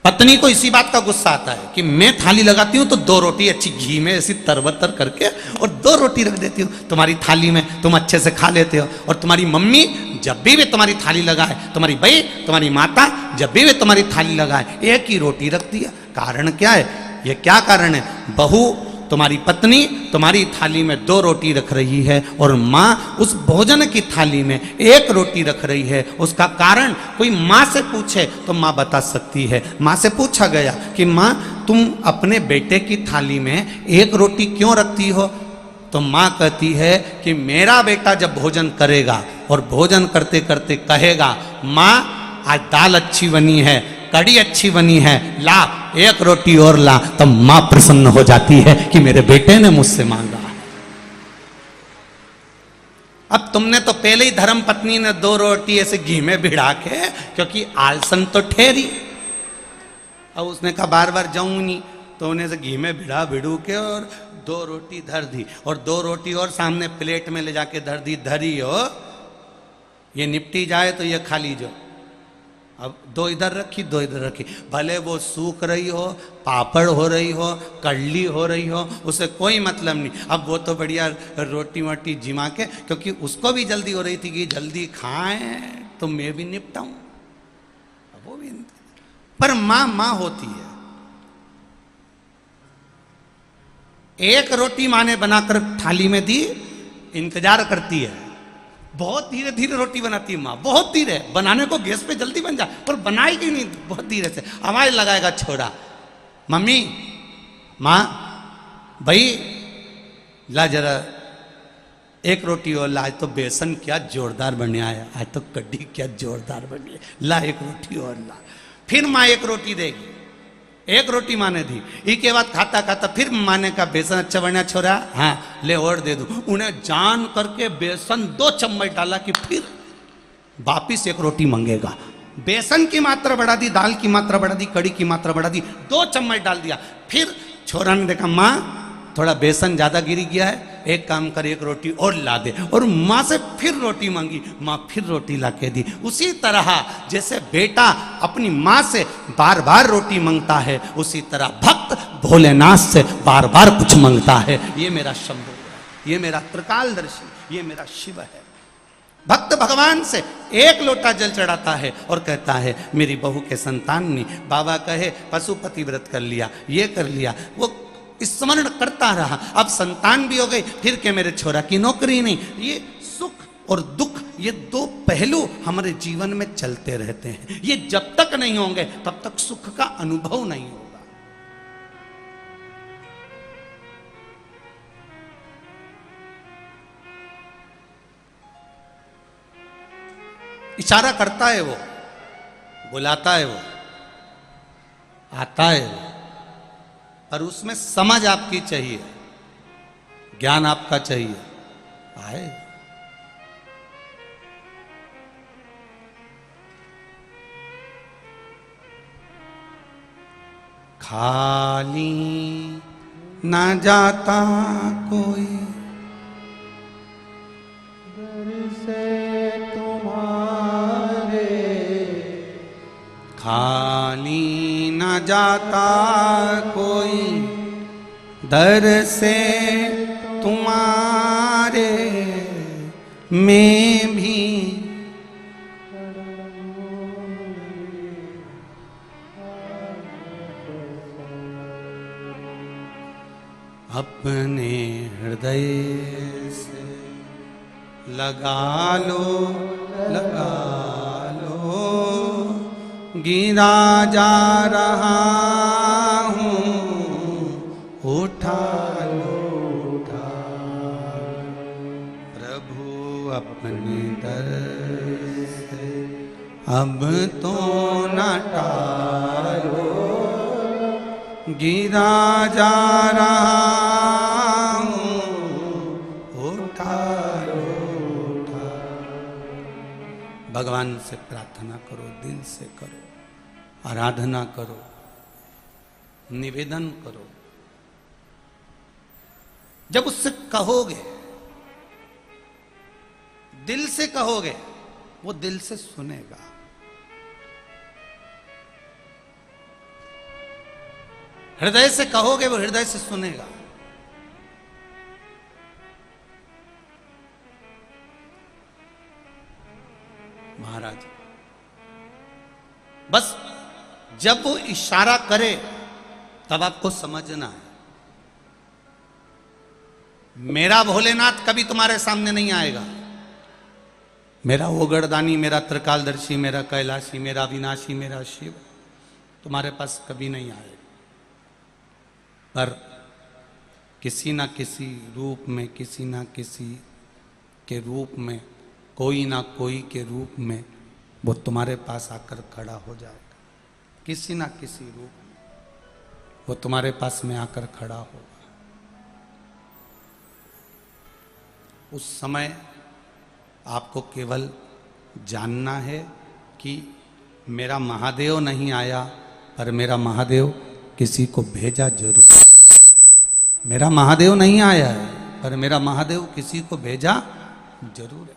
पत्नी को इसी बात का गुस्सा आता है कि मैं थाली लगाती हूं तो 2 रोटी अच्छी घी में ऐसी तरबतर करके और 2 रोटी रख देती हूं तुम्हारी थाली में, तुम अच्छे से खा लेते हो। और तुम्हारी मम्मी जब भी वे तुम्हारी थाली लगाए, तुम्हारी बहू, तुम्हारी माता जब भी वे तुम्हारी थाली लगाए, एक ही रोटी रखती है। कारण क्या है? ये क्या कारण है? बहू, तुम्हारी पत्नी तुम्हारी थाली में 2 रोटी रख रही है और माँ उस भोजन की थाली में 1 रोटी रख रही है। उसका कारण कोई माँ से पूछे तो माँ बता सकती है। माँ से पूछा गया कि माँ, तुम अपने बेटे की थाली में 1 रोटी क्यों रखती हो? तो माँ कहती है कि मेरा बेटा जब भोजन करेगा और भोजन करते करते कहेगा, माँ आज दाल अच्छी बनी है, कड़ी अच्छी बनी है, ला 1 रोटी और ला, तो मां प्रसन्न हो जाती है कि मेरे बेटे ने मुझसे मांगा। अब तुमने तो पहले ही धर्म पत्नी ने 2 रोटी ऐसे घी में भिड़ा के, क्योंकि आलसन तो ठहरी, अब उसने कहा बार बार जाऊं नहीं, तो उन्हें से घी में भिड़ू के और 2 रोटी धर दी और 2 रोटी और सामने प्लेट में ले जाके धर दी। धरी हो, ये निपटी जाए तो ये खा लीजिए। अब 2 इधर रखी, 2 इधर रखी, भले वो सूख रही हो, पापड़ हो रही हो, कड़ली हो रही हो, उसे कोई मतलब नहीं। अब वो तो बढ़िया रोटी वोटी जिमा के, क्योंकि उसको भी जल्दी हो रही थी कि जल्दी खाएं तो मैं भी निपटाऊं, वो भी। पर मां होती है। 1 रोटी मां ने बनाकर थाली में दी, इंतजार करती है। बहुत धीरे धीरे रोटी बनाती है माँ, बहुत धीरे, बनाने को गैस पे जल्दी बन जाए, पर बनाएगी नहीं, बहुत धीरे से आवाज लगाएगा छोड़ा, मम्मी, माँ, भाई ला जरा 1 रोटी और ला। आज तो बेसन क्या जोरदार बने आया, आज तो कड्डी क्या जोरदार बनी है, ला 1 रोटी और ला। फिर माँ 1 रोटी देगी, 1 रोटी माँ ने दी। इसके बाद खाता खाता फिर माँ ने कहा बेसन अच्छा बना छोरा, हाँ ले और दे दूं। उन्हें जान करके बेसन 2 चम्मच डाला कि फिर वापिस 1 रोटी मांगेगा। बेसन की मात्रा बढ़ा दी, दाल की मात्रा बढ़ा दी, कड़ी की मात्रा बढ़ा दी, 2 चम्मच डाल दिया। फिर छोरा ने देखा माँ थोड़ा बेसन ज्यादा गिरी गया है, एक काम कर 1 रोटी और ला दे, और माँ से फिर रोटी मांगी, माँ फिर रोटी ला के दी। उसी तरह जैसे बेटा अपनी माँ से बार बार रोटी मांगता है, उसी तरह भक्त भोलेनाथ से बार बार कुछ मांगता है। ये मेरा शंभु है, ये मेरा त्रिकालदर्शी, ये मेरा शिव है। भक्त भगवान से 1 लोटा जल चढ़ाता है और कहता है मेरी बहू के संतान ने, बाबा कहे पशुपति व्रत कर लिया, ये कर लिया, वो स्मरण करता रहा, अब संतान भी हो गई, फिर के मेरे छोरा की नौकरी नहीं। ये सुख और दुख, ये 2 पहलू हमारे जीवन में चलते रहते हैं। ये जब तक नहीं होंगे तब तक सुख का अनुभव नहीं होगा। इशारा करता है वो, बुलाता है वो, आता है वो, पर उसमें समझ आपकी चाहिए, ज्ञान आपका चाहिए। आए खाली ना जाता कोई दर से तुम्हारे, खाली ना जाता कोई दर से तुम्हारे, मैं भी अपने हृदय से लगा लो, लगा लो, गिरा जा रहा हूँ, उठा लो, उठा प्रभु अपने दर से अब तो न टालो, गिरा जा रहा हूँ, उठा लो, उठा। भगवान से प्रार्थना करो, दिल से करो, आराधना करो, निवेदन करो। जब उससे कहोगे दिल से कहोगे वो दिल से सुनेगा। हृदय से कहोगे वो हृदय से सुनेगा। महाराज बस जब वो इशारा करे तब आपको समझना है, मेरा भोलेनाथ कभी तुम्हारे सामने नहीं आएगा, मेरा वो गढ़दानी, मेरा त्रिकालदर्शी, मेरा कैलाशी, मेरा अविनाशी, मेरा शिव तुम्हारे पास कभी नहीं आएगा। पर किसी ना किसी रूप में, किसी ना किसी के रूप में, कोई ना कोई के रूप में वो तुम्हारे पास आकर खड़ा हो जाएगा। किसी ना किसी रूप में वो तुम्हारे पास में आकर खड़ा होगा। उस समय आपको केवल जानना है कि मेरा महादेव नहीं आया, पर मेरा महादेव किसी को भेजा जरूर। मेरा महादेव नहीं आया है, पर मेरा महादेव किसी को भेजा जरूर है।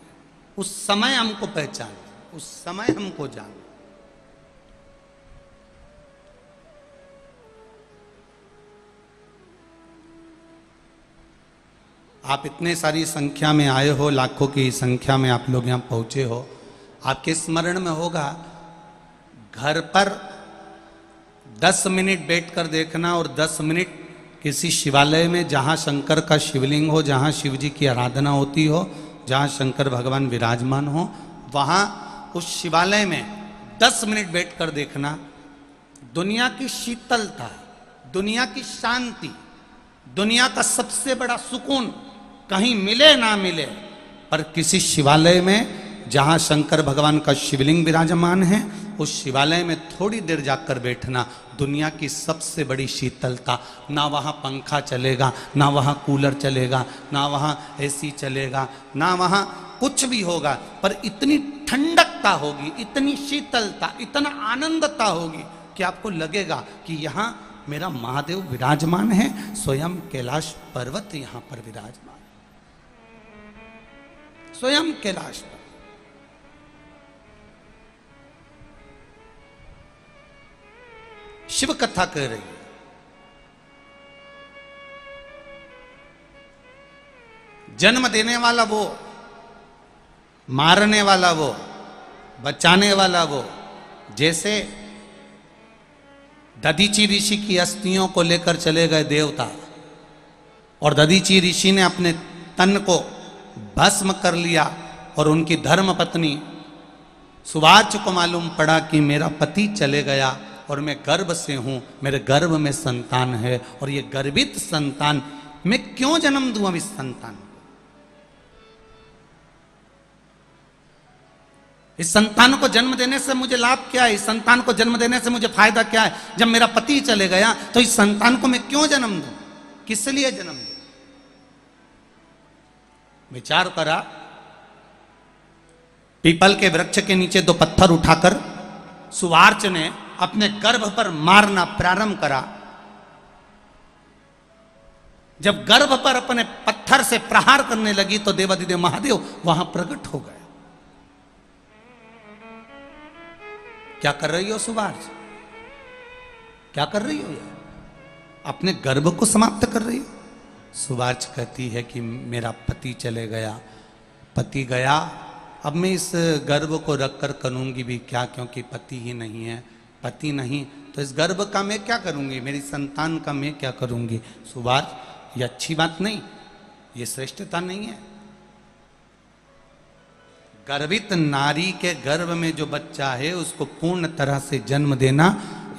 उस समय हमको पहचान, उस समय हमको जान। आप इतने सारी संख्या में आए हो, लाखों की संख्या में आप लोग यहां पहुंचे हो। आपके स्मरण में होगा घर पर 10 मिनट बैठकर देखना और 10 मिनट किसी शिवालय में जहां शंकर का शिवलिंग हो, जहां शिव जी की आराधना होती हो, जहां शंकर भगवान विराजमान हो, वहां उस शिवालय में 10 मिनट बैठकर देखना। दुनिया की शीतलता, दुनिया की शांति, दुनिया का सबसे बड़ा सुकून कहीं मिले ना मिले, पर किसी शिवालय में जहां शंकर भगवान का शिवलिंग विराजमान है, उस शिवालय में थोड़ी देर जाकर बैठना। दुनिया की सबसे बड़ी शीतलता। ना वहां पंखा चलेगा, ना वहां कूलर चलेगा, ना वहां एसी चलेगा, ना वहां कुछ भी होगा, पर इतनी ठंडकता होगी, इतनी शीतलता, इतना आनंदता होगी कि आपको लगेगा कि यहां मेरा महादेव विराजमान है। स्वयं कैलाश पर्वत यहां पर विराजमान, स्वयं कैलाश पर। शिव कथा कह रही है। जन्म देने वाला वो, मारने वाला वो, बचाने वाला वो। जैसे दधीची ऋषि की अस्थियों को लेकर चले गए देवता, और दधीची ऋषि ने अपने तन को भस्म कर लिया, और उनकी धर्म पत्नी सुवाच को मालूम पड़ा कि मेरा पति चले गया और मैं गर्भ से हूं, मेरे गर्भ में संतान है, और ये गर्भित संतान मैं क्यों जन्म दूं अब इस संतान को? इस संतान को जन्म देने से मुझे लाभ क्या है? इस संतान को जन्म देने से मुझे फायदा क्या है? जब मेरा पति चले गया तो इस संतान को मैं क्यों जन्म दूं? किस लिए जन्म दूं? विचार करा। पीपल के वृक्ष के नीचे 2 पत्थर उठाकर सुवार्च ने अपने गर्भ पर मारना प्रारंभ करा। जब गर्भ पर अपने पत्थर से प्रहार करने लगी तो देवाधिदेव महादेव वहां प्रकट हो गए। क्या कर रही हो सुवार्च? क्या कर रही हो? अपने गर्भ को समाप्त कर रही हो? सुवार्च कहती है कि मेरा पति चले गया, पति गया, अब मैं इस गर्भ को रखकर करूंगी भी क्या, क्योंकि पति ही नहीं है। पति नहीं तो इस गर्भ का मैं क्या करूंगी? मेरी संतान का मैं क्या करूंगी? सुवार्च, ये अच्छी बात नहीं, ये श्रेष्ठता नहीं है। गर्भित नारी के गर्भ में जो बच्चा है उसको पूर्ण तरह से जन्म देना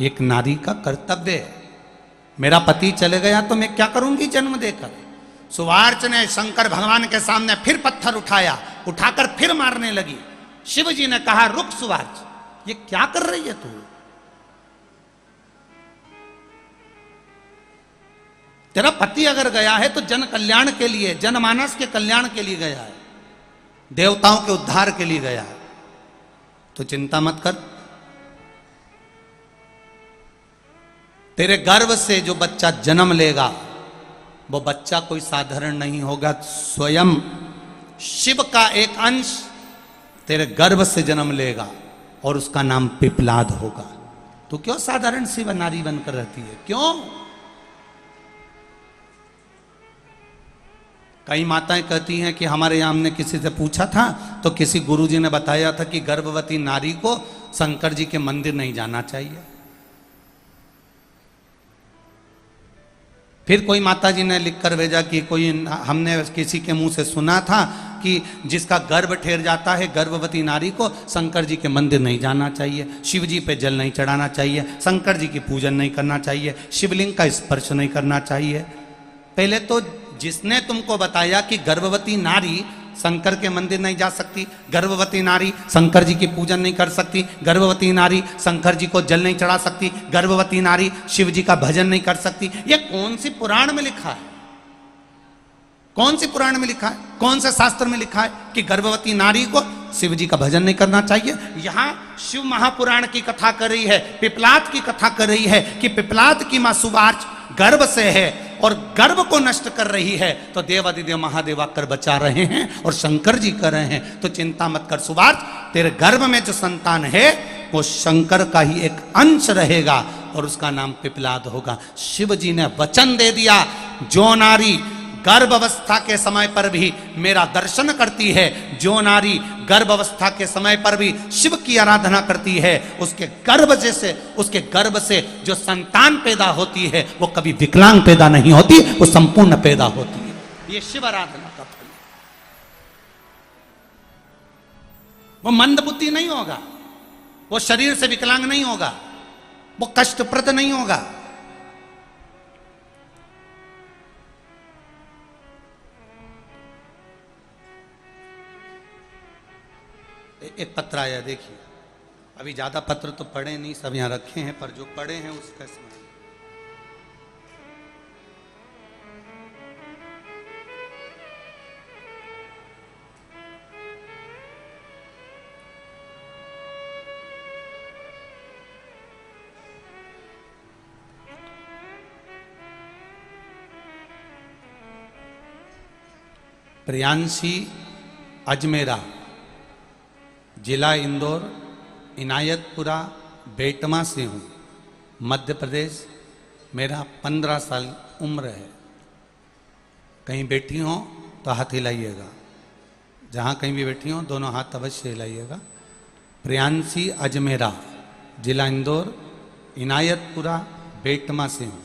एक नारी का कर्तव्य है। मेरा पति चले गया तो मैं क्या करूंगी जन्म देकर? सुवार्च ने शंकर भगवान के सामने फिर पत्थर उठाया, उठाकर फिर मारने लगी। शिव जी ने कहा, रुक सुवार्च, ये क्या कर रही है तू? तेरा पति अगर गया है तो जन कल्याण के लिए, जनमानस के कल्याण के लिए गया है, देवताओं के उद्धार के लिए गया है, तो चिंता मत कर। तेरे गर्भ से जो बच्चा जन्म लेगा वो बच्चा कोई साधारण नहीं होगा। स्वयं शिव का एक अंश तेरे गर्भ से जन्म लेगा और उसका नाम पिपलाद होगा। तो क्यों साधारण सी नारी बनकर रहती है, क्यों? कई माताएं कहती हैं कि हमारे यहां हमने किसी से पूछा था तो किसी गुरुजी ने बताया था कि गर्भवती नारी को शंकर जी के मंदिर नहीं जाना चाहिए। फिर कोई माताजी ने लिखकर भेजा कि कोई हमने किसी के मुंह से सुना था कि जिसका गर्भ ठहर जाता है गर्भवती नारी को शंकर जी के मंदिर नहीं जाना चाहिए, शिव जी पे जल नहीं चढ़ाना चाहिए, शंकर जी की पूजन नहीं करना चाहिए, शिवलिंग का स्पर्श नहीं करना चाहिए। पहले तो जिसने तुमको बताया कि गर्भवती नारी शंकर के मंदिर नहीं जा सकती, गर्भवती नारी शंकर जी की पूजन नहीं कर सकती, गर्भवती नारी शंकर जी को जल नहीं चढ़ा सकती, गर्भवती नारी शिव जी का भजन नहीं कर सकती, ये कौन सी पुराण में लिखा है? कौन सी पुराण में लिखा है? कौन से शास्त्र में लिखा है कि गर्भवती नारी को शिव जी का भजन नहीं करना चाहिए? यहां शिव महापुराण की कथा कर रही है, पिपलाद की कथा कर रही है कि पिपलाद की मां सुबार्च गर्भ से है और गर्भ को नष्ट कर रही है, तो देवादिदेव महादेव आकर बचा रहे हैं और शंकर जी कर रहे हैं। तो चिंता मत कर सुबार्च, तेरे गर्भ में जो संतान है वो शंकर का ही एक अंश रहेगा और उसका नाम पिपलाद होगा। शिव जी ने वचन दे दिया, जो नारी गर्भ अवस्था के समय पर भी मेरा दर्शन करती है, जो नारी गर्भ अवस्था के समय पर भी शिव की आराधना करती है, उसके गर्भ से जो संतान पैदा होती है वो कभी विकलांग पैदा नहीं होती, वो संपूर्ण पैदा होती है। ये शिव आराधना का फल है। वो मंदबुद्धि नहीं होगा, वो शरीर से विकलांग नहीं होगा, वो कष्टप्रद नहीं होगा। एक पत्र आया, देखिए। अभी ज्यादा पत्र तो पढ़े नहीं, सब यहां रखे हैं, पर जो पढ़े हैं उसका समय। प्रियांशी अजमेरा, जिला इंदौर, इनायतपुरा बेटमा से हूँ, मध्य प्रदेश। मेरा 15 साल उम्र है। कहीं बैठी हो तो हाथ हिलाइएगा, जहाँ कहीं भी बैठी हो दोनों हाथ अवश्य हिलाइएगा। प्रियांशी अजमेरा, जिला इंदौर, इनायतपुरा बेटमा से हूँ।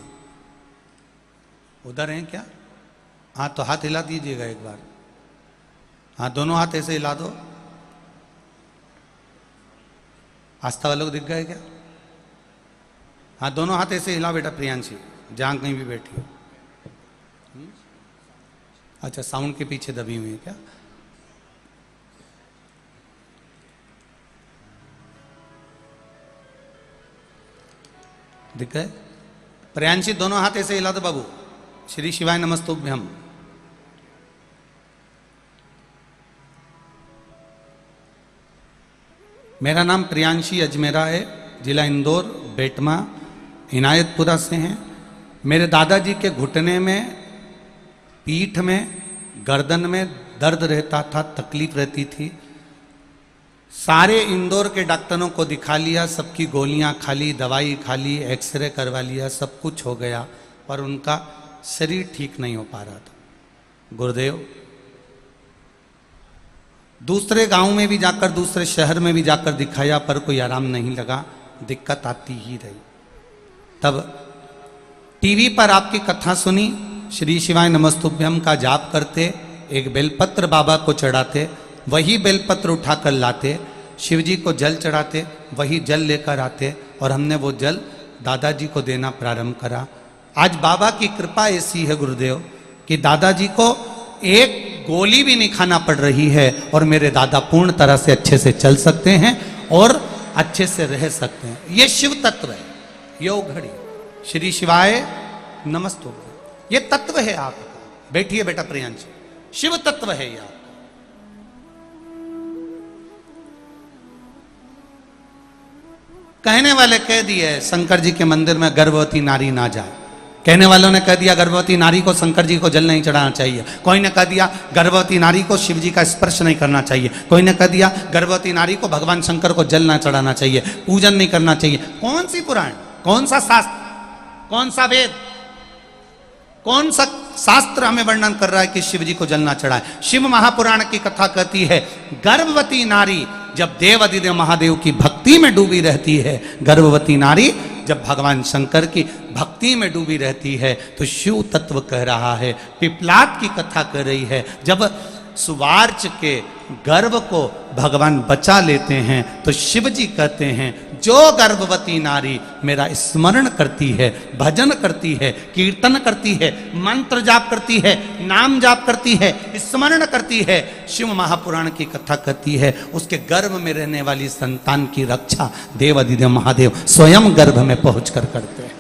उधर हैं क्या? हाँ, तो हाथ हिला दीजिएगा एक बार। हाँ, दोनों हाथ ऐसे हिला दो। आस्था वालों को दिख गए क्या? हाँ, दोनों हाथ ऐसे हिलाओ बेटा प्रियांशी, जहां कहीं भी बैठी हो। अच्छा, साउंड के पीछे दबी हुई है क्या? दिख गए? प्रियांशी दोनों हाथ ऐसे हिला दो बाबू। श्री शिवाय नमस्तुभ्यम। मेरा नाम प्रियांशी अजमेरा है, जिला इंदौर, बेटमा, इनायतपुरा से हैं। मेरे दादाजी के घुटने में, पीठ में, गर्दन में दर्द रहता था, तकलीफ रहती थी। सारे इंदौर के डॉक्टरों को दिखा लिया, सबकी गोलियां खा ली, दवाई खा ली, एक्सरे करवा लिया, सब कुछ हो गया, पर उनका शरीर ठीक नहीं हो पा रहा था। गुरुदेव, दूसरे गांव में भी जाकर, दूसरे शहर में भी जाकर दिखाया, पर कोई आराम नहीं लगा, दिक्कत आती ही रही। तब टीवी पर आपकी कथा सुनी, श्री शिवाय नमस्तुभ्यम का जाप करते, एक बेलपत्र बाबा को चढ़ाते, वही बेलपत्र उठाकर लाते, शिवजी को जल चढ़ाते, वही जल लेकर आते, और हमने वो जल दादाजी को देना प्रारंभ करा। आज बाबा की कृपा ऐसी है गुरुदेव कि दादाजी को एक गोली भी नहीं खाना पड़ रही है और मेरे दादा पूर्ण तरह से अच्छे से चल सकते हैं और अच्छे से रह सकते हैं। ये शिव तत्व है, यो घड़ी। श्री शिवाय नमस्तुभ्यम, ये तत्व है आपका। बैठिए बेटा प्रियांशी, शिव तत्व है ये। कहने वाले कह दिए शंकर जी के मंदिर में गर्भवती नारी ना जाए, कहने वालों ने कह दिया गर्भवती नारी को शंकर जी को जल नहीं चढ़ाना चाहिए, कोई ने कह दिया गर्भवती नारी को शिव जी का स्पर्श नहीं करना चाहिए, कोई ने कह दिया गर्भवती नारी को भगवान शंकर को जल ना चढ़ाना चाहिए, पूजन नहीं करना चाहिए। कौन सी पुराण, कौन सा शास्त्र, कौन सा वेद, कौन सा शास्त्र हमें वर्णन कर रहा है कि शिव जी को जल ना चढ़ाए? शिव महापुराण की कथा कहती है गर्भवती नारी जब देव अधिदेव महादेव की भक्ति में डूबी रहती है, गर्भवती नारी जब भगवान शंकर की भक्ति में डूबी रहती है तो शिव तत्व कह रहा है। पिपलाद की कथा कह रही है जब सुवार्च के गर्भ को भगवान बचा लेते हैं तो शिव जी कहते हैं जो गर्भवती नारी मेरा स्मरण करती है, भजन करती है, कीर्तन करती है, मंत्र जाप करती है, नाम जाप करती है, स्मरण करती है, शिव महापुराण की कथा कहती है उसके गर्भ में रहने वाली संतान की रक्षा देव अधिदेव महादेव स्वयं गर्भ में पहुंचकर करते हैं।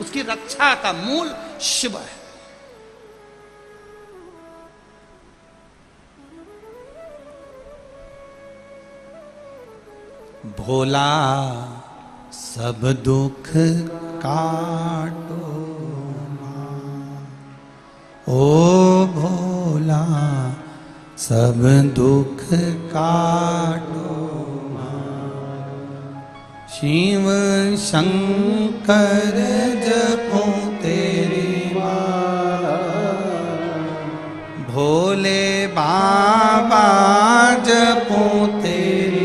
उसकी रक्षा का मूल शिव है। भोला सब दुख काटो ओ भोला सब दुख काटो शिव शंकर जपो तेरी माला भोले बाबा जपो तेरी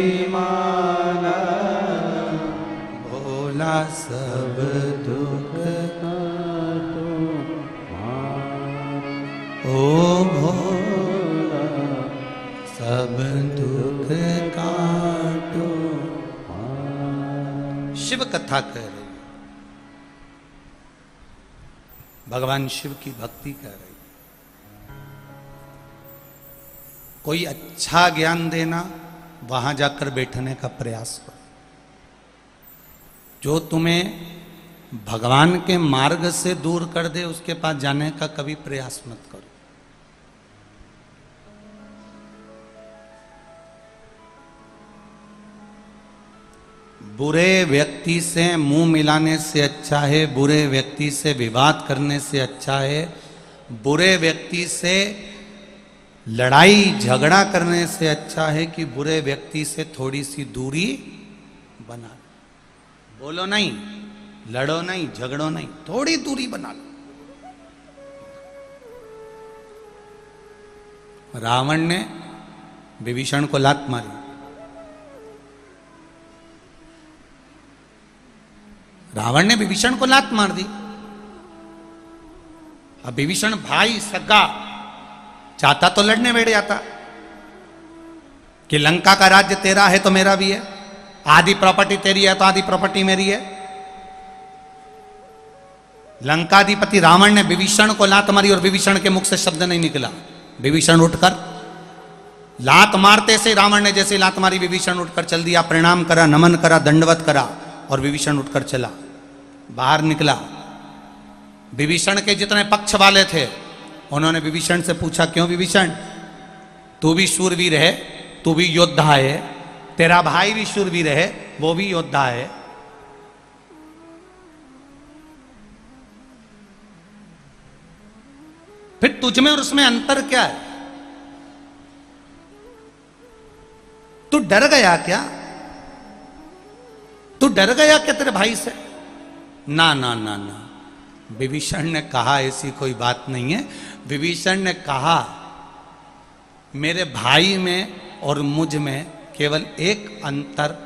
सब दुख काटो ओ भोला सब दुख काटो। शिव कथा कह रही, भगवान शिव की भक्ति कर रही। कोई अच्छा ज्ञान देना, वहां जाकर बैठने का प्रयास करो। जो तुम्हें भगवान के मार्ग से दूर कर दे उसके पास जाने का कभी प्रयास मत करो। बुरे व्यक्ति से मुंह मिलाने से अच्छा है, बुरे व्यक्ति से विवाद करने से अच्छा है, बुरे व्यक्ति से लड़ाई झगड़ा करने से अच्छा है कि बुरे व्यक्ति से थोड़ी सी दूरी बना। बोलो नहीं, लड़ो नहीं, झगड़ो नहीं, थोड़ी दूरी बना लो। रावण ने विभीषण को लात मारी, रावण ने विभीषण को लात मार दी। अब विभीषण भाई सगा चाहता तो लड़ने बैठ जाता कि लंका का राज्य तेरा है तो मेरा भी है, आधी प्रॉपर्टी तेरी है तो आधी प्रॉपर्टी मेरी है। लंकाधिपति रावण ने विभीषण को लात मारी और विभीषण के मुख से शब्द नहीं निकला। विभीषण उठकर लात मारते से रावण ने जैसे लात मारी, विभीषण उठकर चल दिया, प्रणाम करा, नमन करा, दंडवत करा और विभीषण उठकर चला, बाहर निकला। विभीषण के जितने पक्ष वाले थे उन्होंने विभीषण से पूछा, क्यों विभीषण, तू भी शूरवीर है, तू भी योद्धा है, तेरा भाई भी शूरवीर है, वो भी योद्धा है, फिर तुझ में और उसमें अंतर क्या है? तू डर गया क्या? तू डर गया क्या तेरे भाई से? ना ना ना ना, विभीषण ने कहा ऐसी कोई बात नहीं है। विभीषण ने कहा मेरे भाई में और मुझ में केवल एक अंतर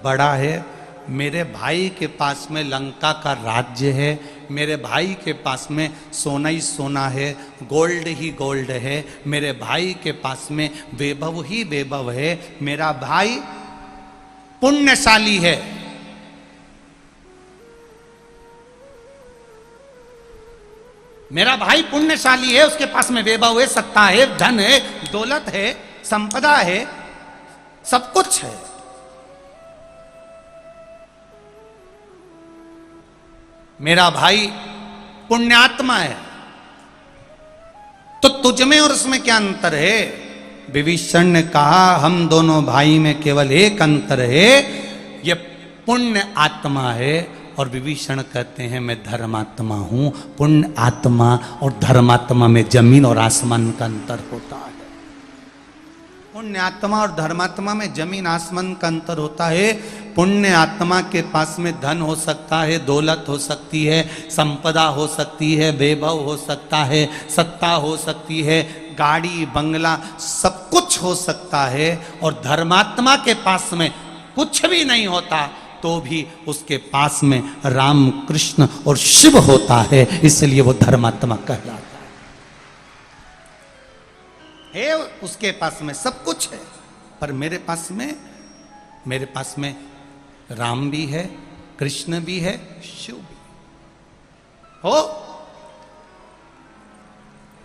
बड़ा है, मेरे भाई के पास में लंका का राज्य है, मेरे भाई के पास में सोना ही सोना है, गोल्ड ही गोल्ड है, मेरे भाई के पास में वैभव ही वैभव है, मेरा भाई पुण्यशाली है। मेरा भाई पुण्यशाली है, उसके पास में वैभव है, सत्ता है, धन है, दौलत है, संपदा है, सब कुछ है। मेरा भाई पुण्यात्मा है, तो तुझ में और उसमें क्या अंतर है? विभीषण ने कहा हम दोनों भाई में केवल एक अंतर है, ये पुण्य आत्मा है और विभीषण कहते हैं मैं धर्मात्मा हूं। पुण्य आत्मा और धर्मात्मा में जमीन और आसमान का अंतर होता है। पुण्य आत्मा और धर्मात्मा में जमीन आसमान का अंतर होता है। पुण्य आत्मा के पास में धन हो सकता है, दौलत हो सकती है, संपदा हो सकती है, वैभव हो सकता है, सत्ता हो सकती है, गाड़ी बंगला सब कुछ हो सकता है। और धर्मात्मा के पास में कुछ भी नहीं होता तो भी उसके पास में राम कृष्ण और शिव होता है, इसलिए वो धर्मात्मा कहलाता है। उसके पास में सब कुछ है, पर मेरे पास में राम भी है, कृष्ण भी है, शिव भी हो।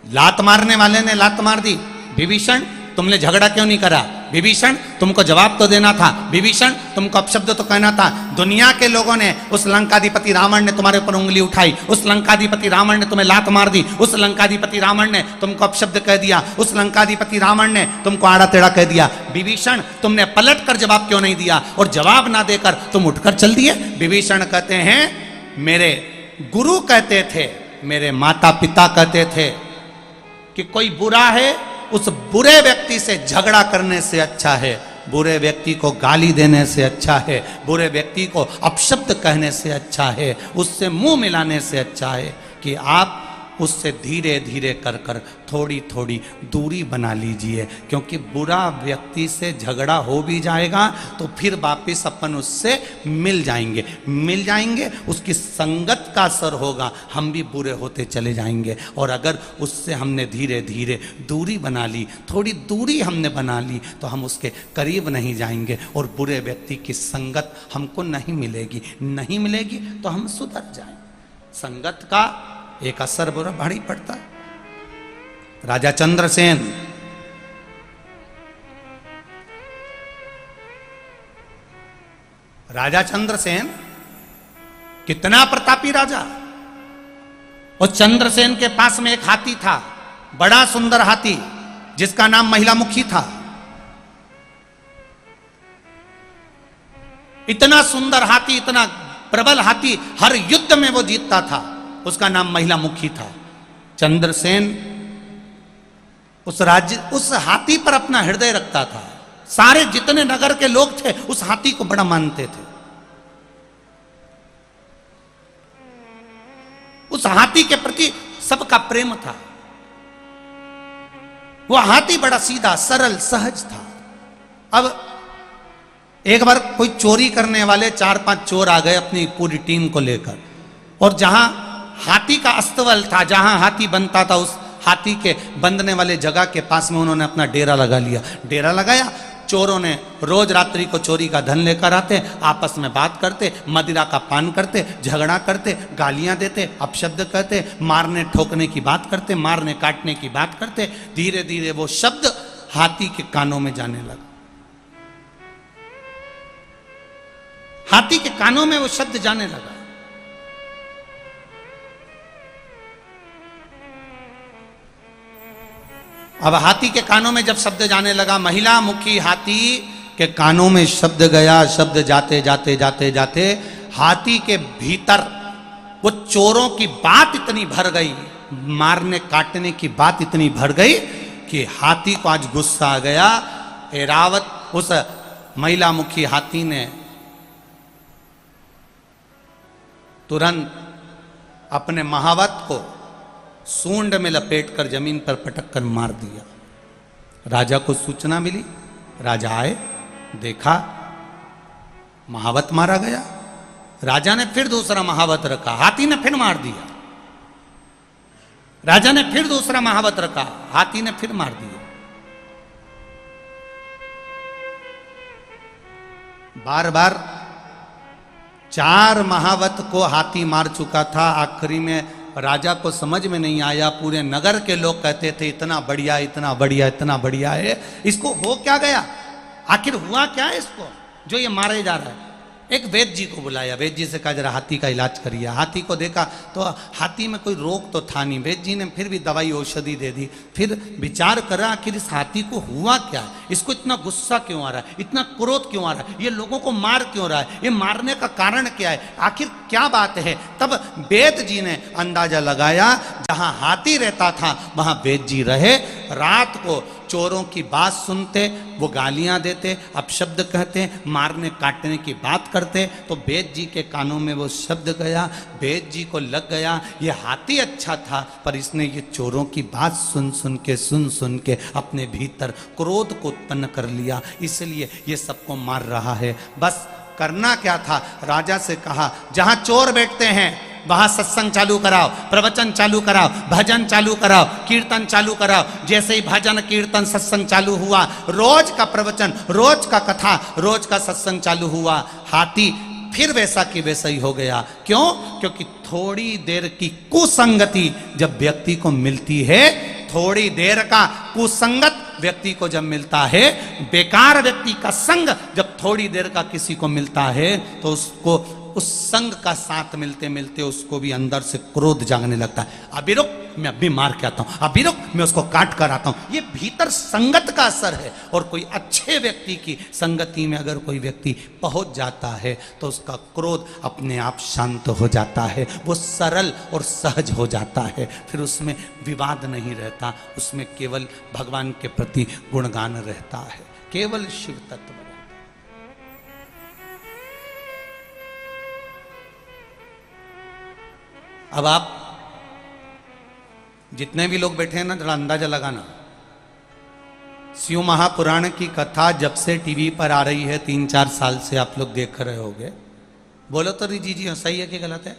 लात मारने वाले ने लात मार दी, विभीषण तुमने झगड़ा क्यों नहीं करा? विभीषण तुमको जवाब तो देना था, विभीषण तुमको अपशब्द तो कहना था। दुनिया के लोगों ने, उस लंकाधिपति रावण ने तुम्हारे ऊपर उंगली उठाई, उस लंकाधिपति रावण ने तुम्हें लात मार दी, उस लंकाधिपति रावण ने तुमको अपशब्द कह दिया, उस लंकाधिपति रावण ने तुमको आड़ा टेढ़ा कह दिया। विभीषण तुमने पलट कर जवाब क्यों नहीं दिया? और जवाब ना देकर तुम उठकर चल दिए। विभीषण कहते हैं मेरे गुरु कहते थे, मेरे माता पिता कहते थे कि कोई बुरा है उस बुरे व्यक्ति से झगड़ा करने से अच्छा है, बुरे व्यक्ति को गाली देने से अच्छा है, बुरे व्यक्ति को अपशब्द कहने से अच्छा है, उससे मुंह मिलाने से अच्छा है कि आप उससे धीरे धीरे कर कर थोड़ी थोड़ी दूरी बना लीजिए। क्योंकि बुरा व्यक्ति से झगड़ा हो भी जाएगा तो फिर वापिस अपन उससे मिल जाएंगे, उसकी संगत का असर होगा, हम भी बुरे होते चले जाएंगे। और अगर उससे हमने धीरे धीरे दूरी बना ली, थोड़ी दूरी हमने बना ली, तो हम उसके करीब नहीं जाएंगे और बुरे व्यक्ति की संगत हमको नहीं मिलेगी तो हम सुधर जाएंगे। संगत का एक असर बुरा भारी पड़ता है। राजा चंद्रसेन, कितना प्रतापी राजा। और चंद्रसेन के पास में एक हाथी था, बड़ा सुंदर हाथी, जिसका नाम महिलामुखी था। इतना सुंदर हाथी, इतना प्रबल हाथी, हर युद्ध में वो जीतता था। उसका नाम महिलामुखी था। चंद्रसेन उस हाथी पर अपना हृदय रखता था। सारे जितने नगर के लोग थे उस हाथी को बड़ा मानते थे। उस हाथी के प्रति सबका प्रेम था। वह हाथी बड़ा सीधा सरल सहज था। अब एक बार कोई चोरी करने वाले 4-5 चोर आ गए अपनी पूरी टीम को लेकर, और जहां हाथी का अस्तबल था, जहां हाथी बनता था, उस हाथी के बंधने वाले जगह के पास में उन्होंने अपना डेरा लगा लिया। डेरा लगाया, चोरों ने रोज रात्रि को चोरी का धन लेकर आते, आपस में बात करते, मदिरा का पान करते, झगड़ा करते, गालियां देते, अपशब्द कहते, मारने ठोकने की बात करते, मारने काटने की बात करते। धीरे धीरे वो शब्द हाथी के कानों में जाने लगा। हाथी के कानों में वो शब्द जाने लगा। अब हाथी के कानों में जब शब्द जाने लगा, महिला मुखी हाथी के कानों में शब्द गया। शब्द जाते जाते जाते जाते हाथी के भीतर वो चोरों की बात इतनी भर गई, मारने काटने की बात इतनी भर गई कि हाथी को आज गुस्सा आ गया। एरावत उस महिला मुखी हाथी ने तुरंत अपने महावत को सूंड में लपेटकर जमीन पर पटक कर मार दिया। राजा को सूचना मिली, राजा आए, देखा महावत मारा गया। राजा ने फिर दूसरा महावत रखा, हाथी ने फिर मार दिया। राजा ने फिर दूसरा महावत रखा, हाथी ने फिर मार दिया। बार बार 4 महावत को हाथी मार चुका था। आखिरी में राजा को समझ में नहीं आया। पूरे नगर के लोग कहते थे इतना बढ़िया, इतना बढ़िया, इतना बढ़िया है, इसको हो क्या गया, आखिर हुआ क्या है इसको जो ये मारे जा रहा है। एक वैद्य जी को बुलाया, वैद्य जी से कहा जरा हाथी का इलाज करिए। हाथी को देखा तो हाथी में कोई रोग तो था नहीं, वैद्य जी ने फिर भी दवाई औषधि दे दी। फिर विचार करा आखिर इस हाथी को हुआ क्या है, इसको इतना गुस्सा क्यों आ रहा है, इतना क्रोध क्यों आ रहा है, ये लोगों को मार क्यों रहा है, ये मारने का कारण क्या है, आखिर क्या बात है। तब वैद्य जी ने अंदाजा लगाया, जहां हाथी रहता था वहां वैद्य जी रहे, रात को चोरों की बात सुनते, वो गालियां देते, अपशब्द कहते, मारने काटने की बात करते। तो वैद्य जी के कानों में वो शब्द गया, वैद्य जी को लग गया ये हाथी अच्छा था, पर इसने ये चोरों की बात सुन सुन के अपने भीतर क्रोध को उत्पन्न कर लिया, इसलिए ये सबको मार रहा है। बस करना क्या था, राजा से कहा जहां चोर बैठते हैं वहां सत्संग चालू कराओ, प्रवचन चालू कराओ, भजन चालू कराओ, कीर्तन चालू कराओ। जैसे ही भजन कीर्तन सत्संग चालू हुआ, रोज का प्रवचन, रोज का कथा, रोज का सत्संग चालू हुआ, हाथी फिर वैसा कि वैसा ही हो गया। क्यों? क्योंकि थोड़ी देर की कुसंगति जब व्यक्ति को मिलती है, थोड़ी देर का कुसंगत व्यक्ति को जब मिलता है, बेकार व्यक्ति का संग जब थोड़ी देर का किसी को मिलता है, तो उसको उस संग का साथ मिलते मिलते उसको भी अंदर से क्रोध जागने लगता है। अभी रुक, मैं अभी मार के आता हूं, अभी रुक, मैं उसको काट कर आता हूं। ये भीतर संगत का असर है। और कोई अच्छे व्यक्ति की संगति में अगर कोई व्यक्ति पहुंच जाता है तो उसका क्रोध अपने आप शांत हो जाता है, वो सरल और सहज हो जाता है, फिर उसमें विवाद नहीं रहता, उसमें केवल भगवान के प्रति गुणगान रहता है, केवल शिव तत्व। अब आप जितने भी लोग बैठे हैं ना, जरा अंदाजा लगाना, शिव महापुराण की कथा जब से टीवी पर आ रही है, 3-4 साल से आप लोग देख रहे होगे। बोलो तो जी जी सही है कि गलत है?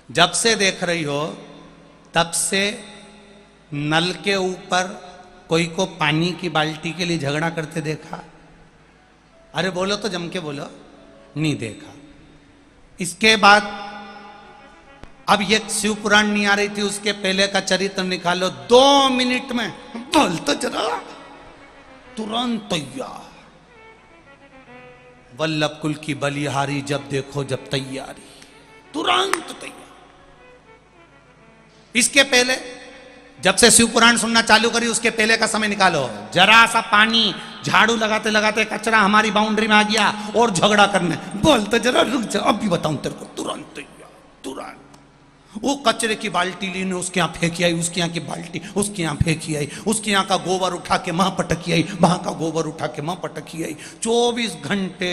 जब से देख रही हो तब से नल के ऊपर कोई को पानी की बाल्टी के लिए झगड़ा करते देखा? अरे बोलो तो जम के बोलो, नहीं देखा। इसके बाद अब ये शिव पुराण नहीं आ रही थी, उसके पहले का चरित्र निकालो, 2 मिनट में बोल तो जरा, तुरंत तैयार। वल्लभ कुल की बलिहारी जब देखो जब तैयारी, तुरंत तैयार। इसके पहले जब से शिव पुराण सुनना चालू करी, उसके पहले का समय निकालो, जरा सा पानी झाड़ू लगाते लगाते कचरा हमारी बाउंड्री में आ गया और झगड़ा करने, बोल तो जरा रुक जा, अभी बताऊं तेरे को, तुरंत तैयार, तुरंत। वो कचरे की बाल्टी लीने उसके यहाँ फेंकी आई, उसके यहाँ की बाल्टी उसके यहाँ फेंकी आई, उसके यहाँ का गोबर उठा के वहां पटकी आई, वहां का गोबर उठा के वहां पटकी आई। 24 घंटे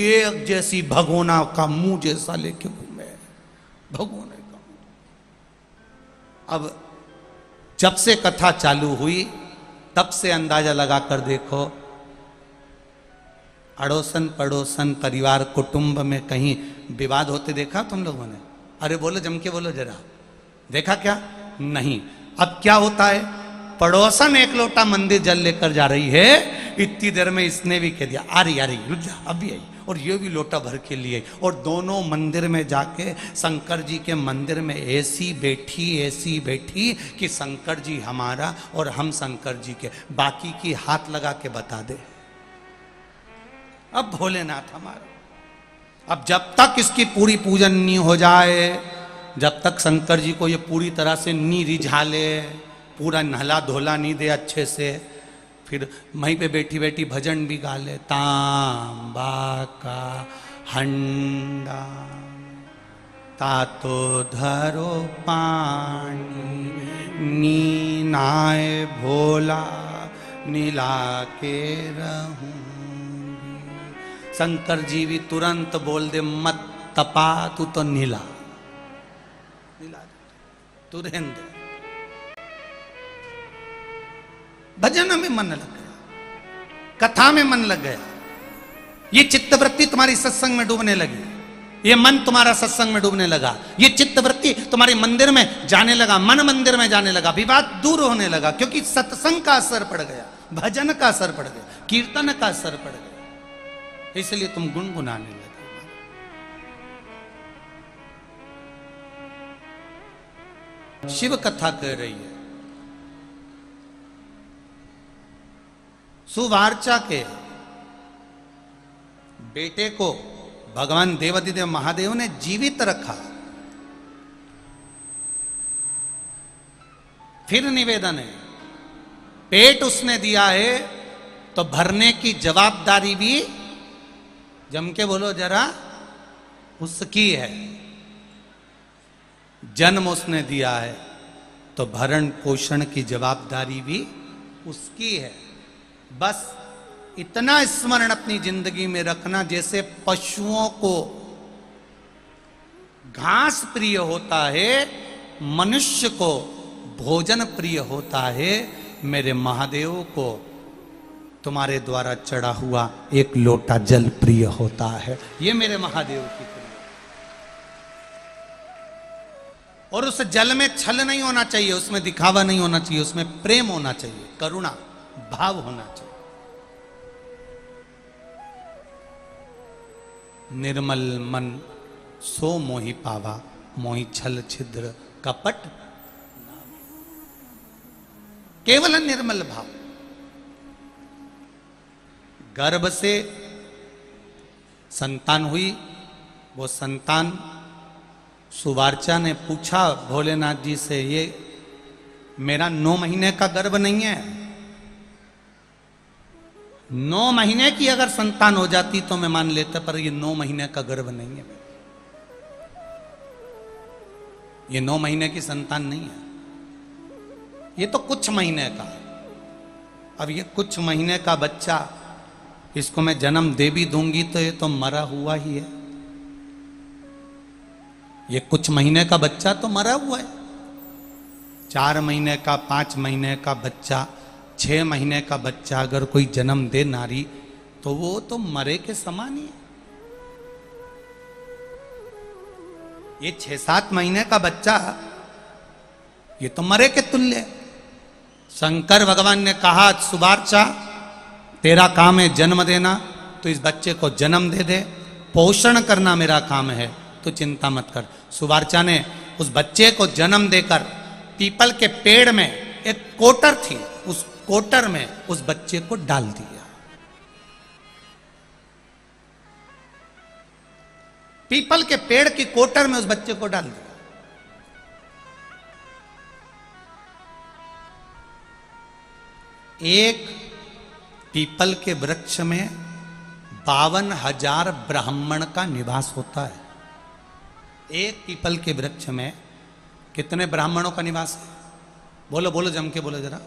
एक जैसी भगोना का मुंह जैसा लेके घूमे, भगोने का। अब जब से कथा चालू हुई तब से अंदाजा लगा कर देखो, अड़ोसन पड़ोसन परिवार कुटुंब में कहीं विवाद होते देखा तुम लोगों ने? अरे बोलो जम के बोलो जरा, देखा क्या? नहीं। अब क्या होता है, पड़ोसन एक लोटा मंदिर जल लेकर जा रही है, इतनी देर में इसने भी कह दिया आ रही रुक जा, अभी आई, और ये भी लोटा भर के लिए, और दोनों मंदिर में जाके शंकर जी के मंदिर में ऐसी बैठी कि शंकर जी हमारा और हम शंकर जी के, बाकी की हाथ लगा के बता दे। अब भोलेनाथ हमारा, अब जब तक इसकी पूरी पूजन नहीं हो जाए, जब तक शंकर जी को ये पूरी तरह से नहीं रिझा ले, पूरा नहला धोला नहीं दे अच्छे से, फिर वहीं पे बैठी बैठी भजन भी गा ले, तांबा का हंडा तातो धरो पानी, नीनाए भोला नीला के रहूं। शंकर जी भी तुरंत बोल दे मत तपा, तू तो नीला तू रहन दे। भजन में मन लग गया, कथा में मन लग गया, ये चित्तवृत्ति तुम्हारी सत्संग में डूबने लगी, ये मन तुम्हारा सत्संग में डूबने लगा, ये चित्तवृत्ति तुम्हारी मंदिर में जाने लगा, मन मंदिर में जाने लगा, विवाद दूर होने लगा, क्योंकि सत्संग का असर पड़ गया, भजन का असर पड़ गया, कीर्तन का असर पड़ गया, इसलिए तुम गुनगुनाने लगे। शिव कथा कह रही है, सुवार्चा के बेटे को भगवान देवाधिदेव महादेव ने जीवित रखा। फिर निवेदन है, पेट उसने दिया है तो भरने की जवाबदारी भी, जम के बोलो जरा, उसकी है। जन्म उसने दिया है तो भरण पोषण की जवाबदारी भी उसकी है। बस इतना स्मरण अपनी जिंदगी में रखना, जैसे पशुओं को घास प्रिय होता है, मनुष्य को भोजन प्रिय होता है, मेरे महादेव को तुम्हारे द्वारा चढ़ा हुआ एक लोटा जल प्रिय होता है। ये मेरे महादेव की प्रिय। और उस जल में छल नहीं होना चाहिए, उसमें दिखावा नहीं होना चाहिए, उसमें प्रेम होना चाहिए, करुणा भाव होना चाहिए। निर्मल मन सो मोहि पावा, मोहि छल छिद्र कपट। केवल निर्मल भाव। गर्भ से संतान हुई, वो संतान, सुवार्चा ने पूछा भोलेनाथ जी से, ये मेरा 9 महीने का गर्भ नहीं है? 9 महीने की अगर संतान हो जाती तो मैं मान लेता, पर ये 9 महीने का गर्भ नहीं है, ये 9 महीने की संतान नहीं है, ये तो कुछ महीने का। अब ये कुछ महीने का बच्चा, इसको मैं जन्म दे भी दूंगी तो ये तो मरा हुआ ही है। ये कुछ महीने का बच्चा तो मरा हुआ है। 4 महीने का, 5 महीने का बच्चा, 6 महीने का बच्चा अगर कोई जन्म दे नारी, तो वो तो मरे के समान ही है। ये 6-7 महीने का बच्चा, ये तो मरे के तुल्य है। शंकर भगवान ने कहा, सुवार्चा तेरा काम है जन्म देना, तो इस बच्चे को जन्म दे दे, पोषण करना मेरा काम है, तो चिंता मत कर। सुवार्चा ने उस बच्चे को जन्म देकर पीपल के पेड़ में एक कोटर थी, उस कोटर में उस बच्चे को डाल दिया। पीपल के पेड़ की कोटर में उस बच्चे को डाल दिया। एक पीपल के वृक्ष में 52,000 ब्राह्मण का निवास होता है। एक पीपल के वृक्ष में कितने ब्राह्मणों का निवास है? बोलो बोलो, जम के बोलो जरा।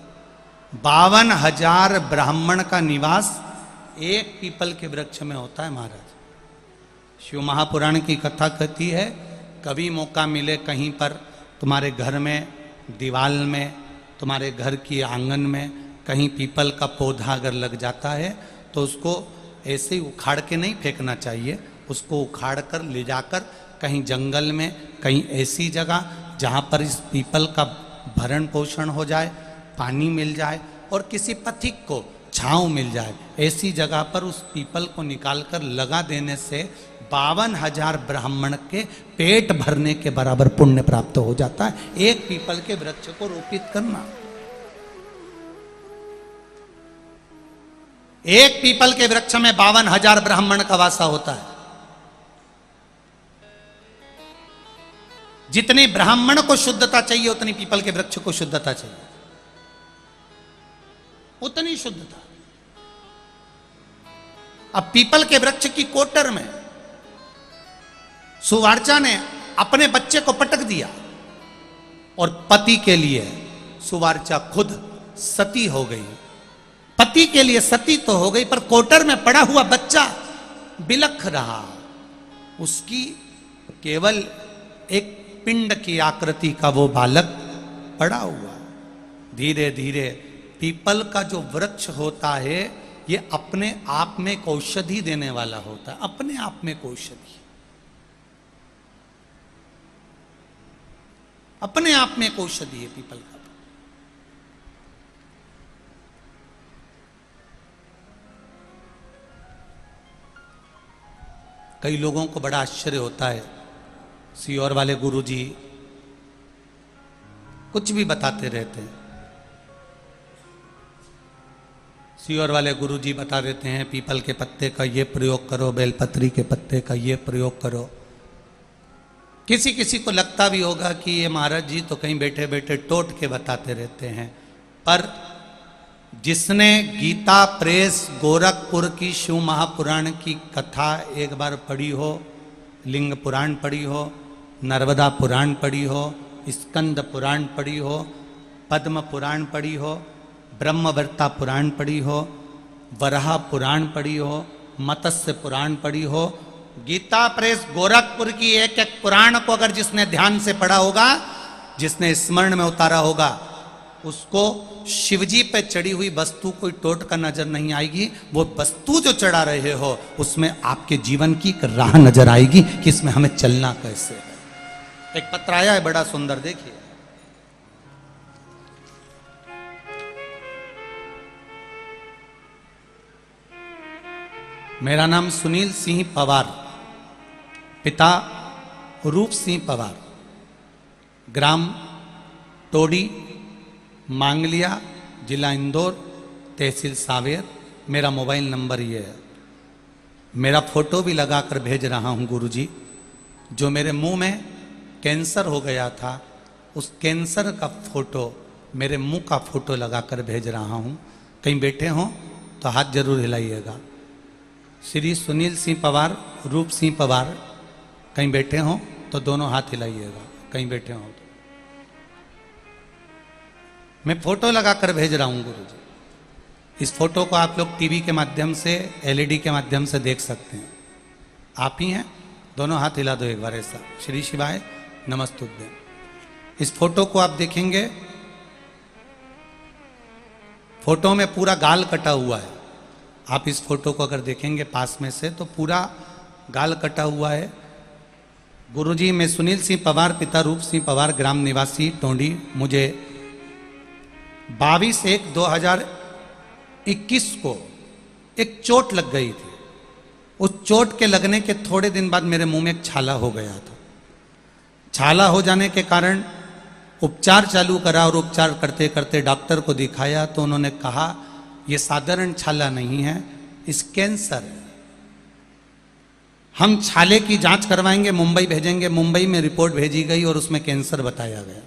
52,000 ब्राह्मण का निवास एक पीपल के वृक्ष में होता है महाराज। शिव महापुराण की कथा कहती है, कभी मौका मिले कहीं पर तुम्हारे घर में, दीवाल में, तुम्हारे घर की आंगन में कहीं पीपल का पौधा अगर लग जाता है तो उसको ऐसे ही उखाड़ के नहीं फेंकना चाहिए, उसको उखाड़ कर ले जाकर कहीं जंगल में, कहीं ऐसी जगह जहाँ पर इस पीपल का भरण पोषण हो जाए, पानी मिल जाए और किसी पथिक को छांव मिल जाए, ऐसी जगह पर उस पीपल को निकालकर लगा देने से 52,000 ब्राह्मण के पेट भरने के बराबर पुण्य प्राप्त हो जाता है। एक पीपल के वृक्ष को रोपित करना। एक पीपल के वृक्ष में 52,000 ब्राह्मण का वासा होता है। जितने ब्राह्मण को शुद्धता चाहिए उतनी पीपल के वृक्ष को शुद्धता चाहिए, उतनी शुद्धता। अब पीपल के वृक्ष की कोटर में सुवार्चा ने अपने बच्चे को पटक दिया और पति के लिए सुवार्चा खुद सती हो गई। पति के लिए सती तो हो गई, पर कोटर में पड़ा हुआ बच्चा बिलख रहा। उसकी केवल एक पिंड की आकृति का वो बालक पड़ा हुआ। धीरे धीरे पीपल का जो वृक्ष होता है ये अपने आप में एक औषधि देने वाला होता है, अपने आप में एक औषधि, अपने आप में एक औषधि है पीपल का। कई लोगों को बड़ा आश्चर्य होता है, सीहोर वाले गुरुजी कुछ भी बताते रहते हैं। सीहोर वाले गुरुजी बता देते हैं पीपल के पत्ते का ये प्रयोग करो, बेलपत्री के पत्ते का ये प्रयोग करो। किसी किसी को लगता भी होगा कि ये महाराज जी तो कहीं बैठे बैठे टोट के बताते रहते हैं, पर जिसने गीता प्रेस गोरखपुर की शिव महापुराण की कथा एक बार पढ़ी हो, लिंग पुराण पढ़ी हो, नर्मदा पुराण पढ़ी हो, स्कंद पुराण पढ़ी हो, पद्म पुराण पढ़ी हो, ब्रह्मवर्ता पुराण पढ़ी हो, वराह पुराण पढ़ी हो, मत्स्य पुराण पढ़ी हो, गीता प्रेस गोरखपुर की एक एक पुराण को अगर जिसने ध्यान से पढ़ा होगा, जिसने स्मरण में उतारा होगा, उसको शिवजी पे चढ़ी हुई वस्तु कोई टोट का नजर नहीं आएगी। वो वस्तु जो चढ़ा रहे हो उसमें आपके जीवन की एक राह नजर आएगी कि इसमें हमें चलना कैसे है। एक पत्र आया है बड़ा सुंदर, देखिए। मेरा नाम सुनील सिंह पवार, पिता रूप सिंह पवार, ग्राम टोडी, मांगलिया, जिला इंदौर, तहसील सावेर। मेरा मोबाइल नंबर ये है। मेरा फोटो भी लगाकर भेज रहा हूँ गुरुजी। जो मेरे मुंह में कैंसर हो गया था, उस कैंसर का फोटो, मेरे मुंह का फोटो लगाकर भेज रहा हूँ। कहीं बैठे हों तो हाथ जरूर हिलाइएगा। श्री सुनील सिंह पवार, रूप सिंह पवार, कहीं बैठे हों तो दोनों हाथ हिलाइएगा, कहीं बैठे हों तो। मैं फोटो लगाकर भेज रहा हूं गुरुजी। इस फोटो को आप लोग टीवी के माध्यम से, एलईडी के माध्यम से देख सकते हैं। आप ही हैं, दोनों हाथ हिला दो एक बार ऐसा। श्री शिवाय नमस्तुभ्यं। इस फोटो को आप देखेंगे, फोटो में पूरा गाल कटा हुआ है। आप इस फोटो को अगर देखेंगे पास में से तो पूरा गाल कटा हुआ है। गुरुजी, मैं सुनील सिंह पवार, पिता रूप सिंह पवार, ग्राम निवासी टोंडी। मुझे 22/1/2021 को एक चोट लग गई थी। उस चोट के लगने के थोड़े दिन बाद मेरे मुंह में एक छाला हो गया था। छाला हो जाने के कारण उपचार चालू करा और उपचार करते करते डॉक्टर को दिखाया तो उन्होंने कहा यह साधारण छाला नहीं है, इस कैंसर है। हम छाले की जांच करवाएंगे, मुंबई भेजेंगे। मुंबई में रिपोर्ट भेजी गई और उसमें कैंसर बताया गया।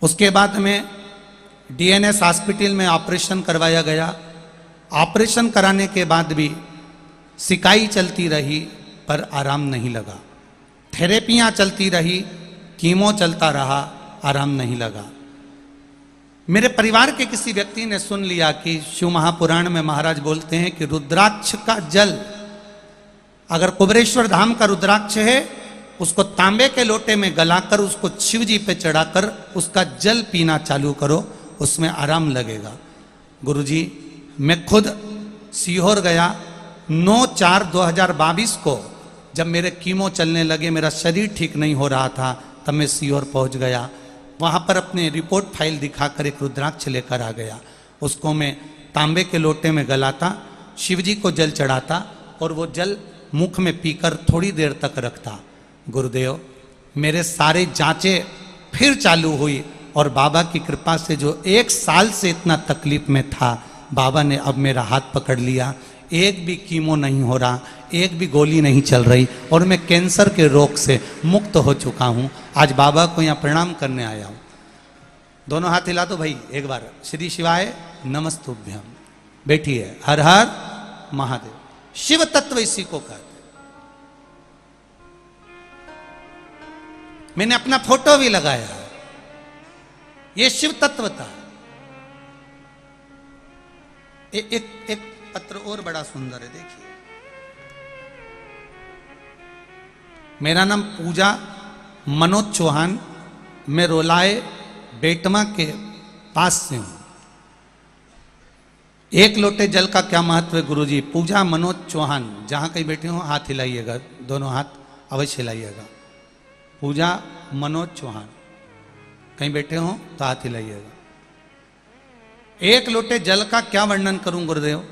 उसके बाद में डीएनएस हॉस्पिटल में ऑपरेशन करवाया गया। ऑपरेशन कराने के बाद भी सिकाई चलती रही पर आराम नहीं लगा। थेरेपियां चलती रही, कीमो चलता रहा, आराम नहीं लगा। मेरे परिवार के किसी व्यक्ति ने सुन लिया कि शिव महापुराण में महाराज बोलते हैं कि रुद्राक्ष का जल, अगर कुबेरेश्वर धाम का रुद्राक्ष है, उसको तांबे के लोटे में गलाकर उसको शिव जी पे चढ़ाकर उसका जल पीना चालू करो, उसमें आराम लगेगा। गुरुजी, मैं खुद सीहोर गया 9/4/2022 को। जब मेरे कीमो चलने लगे, मेरा शरीर ठीक नहीं हो रहा था, तब मैं सीहोर पहुंच गया। वहाँ पर अपने रिपोर्ट फाइल दिखाकर एक रुद्राक्ष लेकर आ गया। उसको मैं तांबे के लोटे में गलाता, शिव जी को जल चढ़ाता और वो जल मुख में पीकर थोड़ी देर तक रखता। गुरुदेव, मेरे सारे जांचें फिर चालू हुई और बाबा की कृपा से जो 1 साल से इतना तकलीफ में था, बाबा ने अब मेरा हाथ पकड़ लिया। एक भी कीमो नहीं हो रहा, एक भी गोली नहीं चल रही और मैं कैंसर के रोग से मुक्त हो चुका हूँ। आज बाबा को यहाँ प्रणाम करने आया हूँ। दोनों हाथ हिला दो भाई एक बार। श्री शिवाय नमस्तुभ्यम। बैठिए। हर हर महादेव। शिव तत्व इसी को कहते। मैंने अपना फोटो भी लगाया। ये शिव तत्व था। एक पत्र और बड़ा सुंदर है, देखिए। मेरा नाम पूजा मनोज चौहान, मैं रोलाए बेटमा के पास से हूं। 1 लोटे जल का क्या महत्व है गुरुजी? पूजा मनोज चौहान, जहां कहीं बैठे हो हाथ हिलाइएगा, दोनों हाथ अवश्य हिलाइएगा। पूजा मनोज चौहान, कहीं बैठे हो तो हाथ हिलाइएगा। 1 लोटे जल का क्या वर्णन करूं गुरुदेव?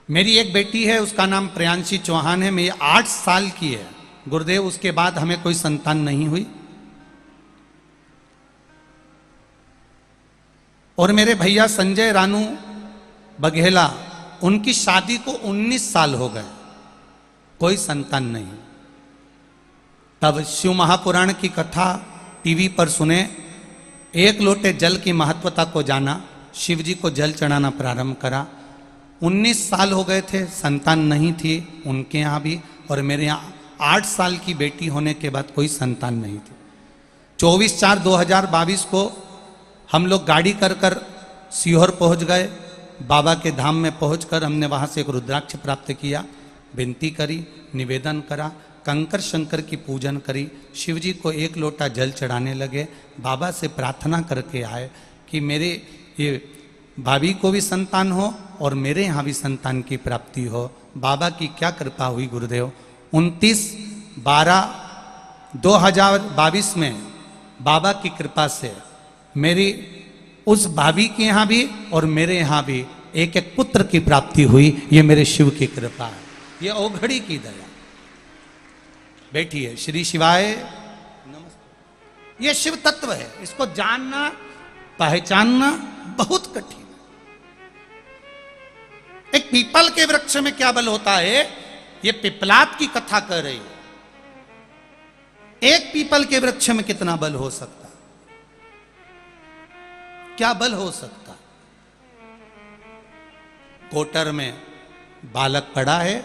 मेरी एक बेटी है, उसका नाम प्रियांशी चौहान है। मेरी 8 साल की है गुरुदेव। उसके बाद हमें कोई संतान नहीं हुई। और मेरे भैया संजय रानू बघेला, उनकी शादी को 19 साल हो गए, कोई संतान नहीं। तब शिव महापुराण की कथा टीवी पर सुने, एक लोटे जल की महत्वता को जाना, शिव जी को जल चढ़ाना प्रारंभ करा। 19 साल हो गए थे, संतान नहीं थी उनके यहाँ भी, और मेरे यहाँ 8 साल की बेटी होने के बाद कोई संतान नहीं थी। 24/4/2022 को हम लोग गाड़ी कर कर सीहोर पहुँच गए। बाबा के धाम में पहुंचकर हमने वहाँ से एक रुद्राक्ष प्राप्त किया, विनती करी, निवेदन करा, कंकर शंकर की पूजन करी, शिव जी को 1 लोटा जल चढ़ाने लगे। बाबा से प्रार्थना करके आए कि मेरे ये भाभी को भी संतान हो और मेरे यहाँ भी संतान की प्राप्ति हो। बाबा की क्या कृपा हुई गुरुदेव। 29/12/2022 में बाबा की कृपा से मेरी उस भाभी के यहाँ भी और मेरे यहाँ भी एक एक पुत्र की प्राप्ति हुई। ये मेरे शिव की कृपा है, ये औघड़ी की दया। बैठिए, श्री शिवाय नमस्ते। ये शिव तत्व है, इसको जानना पहचानना बहुत कठिन है। एक पीपल के वृक्ष में क्या बल होता है, ये पिपलाद की कथा कर रही है। एक पीपल के वृक्ष में कितना बल हो सकता, क्या बल हो सकता। कोटर में बालक पड़ा है,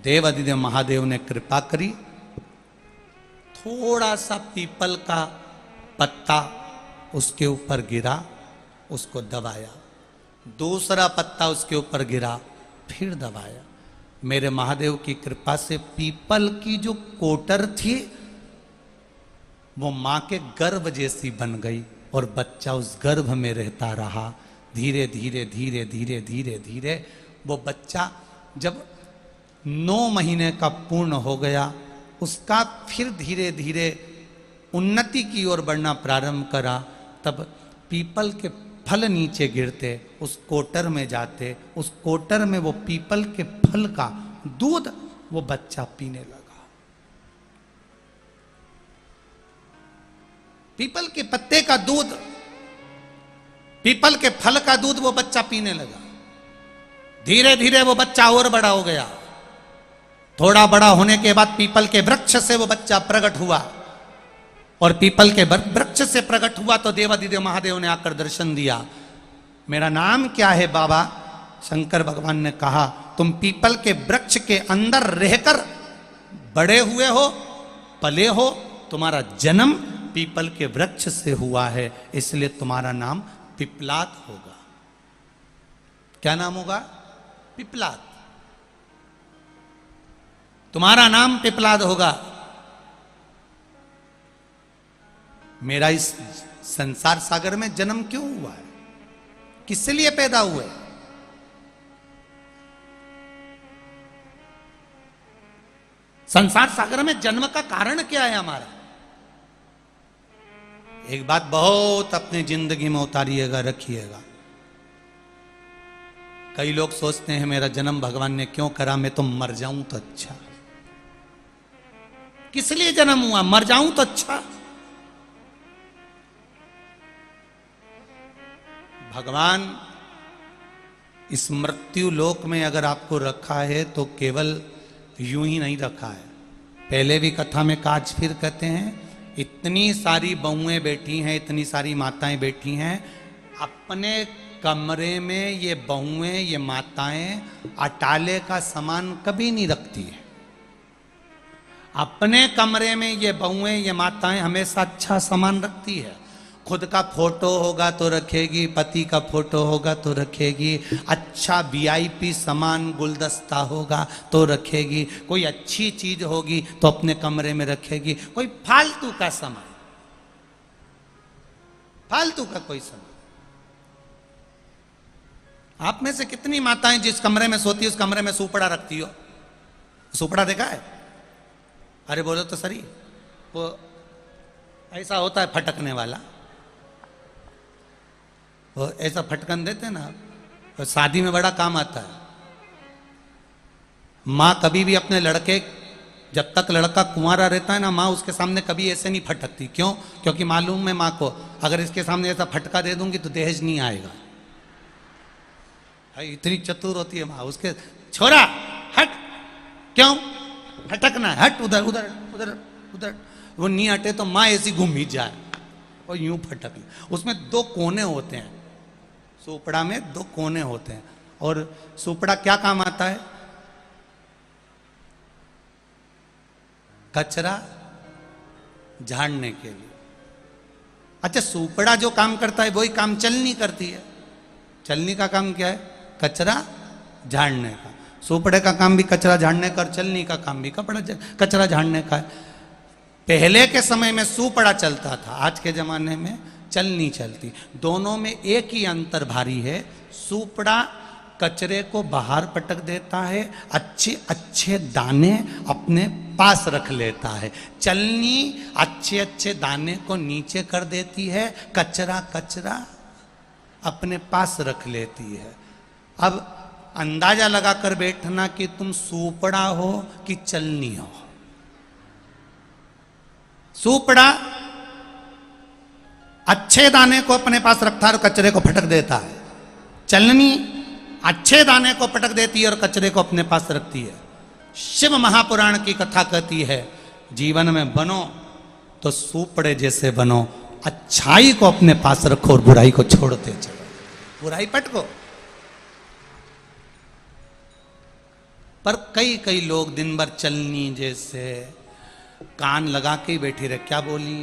देव अधिदेव महादेव ने कृपा करी, थोड़ा सा पीपल का पत्ता उसके ऊपर गिरा, उसको दबाया, दूसरा पत्ता उसके ऊपर गिरा, फिर दबाया। मेरे महादेव की कृपा से पीपल की जो कोटर थी वो मां के गर्भ जैसी बन गई और बच्चा उस गर्भ में रहता रहा। धीरे धीरे धीरे धीरे धीरे धीरे वो बच्चा जब 9 महीने का पूर्ण हो गया, उसका फिर धीरे धीरे उन्नति की ओर बढ़ना प्रारंभ करा। तब पीपल के फल नीचे गिरते, उस कोटर में जाते, उस कोटर में वो पीपल के फल का दूध वो बच्चा पीने लगा। पीपल के पत्ते का दूध, पीपल के फल का दूध वो बच्चा पीने लगा। धीरे धीरे वो बच्चा और बड़ा हो गया। थोड़ा बड़ा होने के बाद पीपल के वृक्ष से वो बच्चा प्रकट हुआ, और पीपल के वृक्ष से प्रकट हुआ तो देवाधिदेव महादेव ने आकर दर्शन दिया। मेरा नाम क्या है बाबा? शंकर भगवान ने कहा, तुम पीपल के वृक्ष के अंदर रहकर बड़े हुए हो, पले हो, तुम्हारा जन्म पीपल के वृक्ष से हुआ है, इसलिए तुम्हारा नाम पिपलाद होगा। क्या नाम होगा? पिपलाद। तुम्हारा नाम पिपलाद होगा। मेरा इस संसार सागर में जन्म क्यों हुआ है, किस लिए पैदा हुए? संसार सागर में जन्म का कारण क्या है हमारा? एक बात बहुत अपनी जिंदगी में उतारिएगा, रखिएगा। कई लोग सोचते हैं मेरा जन्म भगवान ने क्यों करा, मैं तो मर जाऊं तो अच्छा। किस लिए जन्म हुआ? मर जाऊं तो अच्छा। भगवान इस मृत्यु लोक में अगर आपको रखा है तो केवल यूं ही नहीं रखा है। पहले भी कथा में आज फिर कहते हैं, इतनी सारी बहुएं बैठी हैं, इतनी सारी माताएं बैठी हैं, अपने कमरे में ये बहुएं, ये माताएं अटाले का सामान कभी नहीं रखती है। अपने कमरे में ये बहुएं, ये माताएं हमेशा अच्छा सामान रखती है। खुद का फोटो होगा तो रखेगी, पति का फोटो होगा तो रखेगी, अच्छा वीआईपी सामान गुलदस्ता होगा तो रखेगी, कोई अच्छी चीज होगी तो अपने कमरे में रखेगी। कोई फालतू का सामान, फालतू का कोई सामान। आप में से कितनी माताएं जिस कमरे में सोती है उस कमरे में सुपड़ा रखती हो? सुपड़ा देखा है? अरे बोलो तो सही, वो ऐसा होता है फटकने वाला, वो ऐसा फटकन देते ना, तो शादी में बड़ा काम आता है। माँ कभी भी अपने लड़के जब तक लड़का कुंवारा रहता है ना, माँ उसके सामने कभी ऐसे नहीं फटकती। क्यों? क्योंकि मालूम है माँ को, अगर इसके सामने ऐसा फटका दे दूंगी तो दहेज नहीं आएगा। इतनी चतुर होती है माँ। उसके छोरा हट, क्यों फटकना है, हट उधर उधर उधर उधर। वो नहीं हटे तो माँ ऐसी घूम ही जाए और यूं फटक। उसमें 2 कोने होते हैं, सुपड़ा में 2 कोने होते हैं। और सुपड़ा क्या काम आता है? कचरा झाड़ने के लिए। अच्छा, सुपड़ा जो काम करता है वही काम चलनी करती है। चलनी का काम क्या है? कचरा झाड़ने का। सुपड़े का काम भी कचरा झाड़ने का और चलनी का काम भी कचरा झाड़ने का है। पहले के समय में सुपड़ा चलता था, आज के जमाने में चलनी चलती। दोनों में एक ही अंतर भारी है। सुपड़ा कचरे को बाहर पटक देता है, अच्छे अच्छे दाने अपने पास रख लेता है। चलनी अच्छे अच्छे दाने को नीचे कर देती है, कचरा कचरा अपने पास रख लेती है। अब अंदाजा लगाकर बैठना कि तुम सुपड़ा हो कि चलनी हो। सुपड़ा अच्छे दाने को अपने पास रखता है और कचरे को फटक देता है। चलनी अच्छे दाने को पटक देती है और कचरे को अपने पास रखती है। शिव महापुराण की कथा कहती है, जीवन में बनो तो सुपड़े जैसे बनो, अच्छाई को अपने पास रखो और बुराई को छोड़ते चलो। बुराई पटको। पर कई लोग दिन भर चलनी जैसे कान लगा के ही बैठी रहे। क्या बोली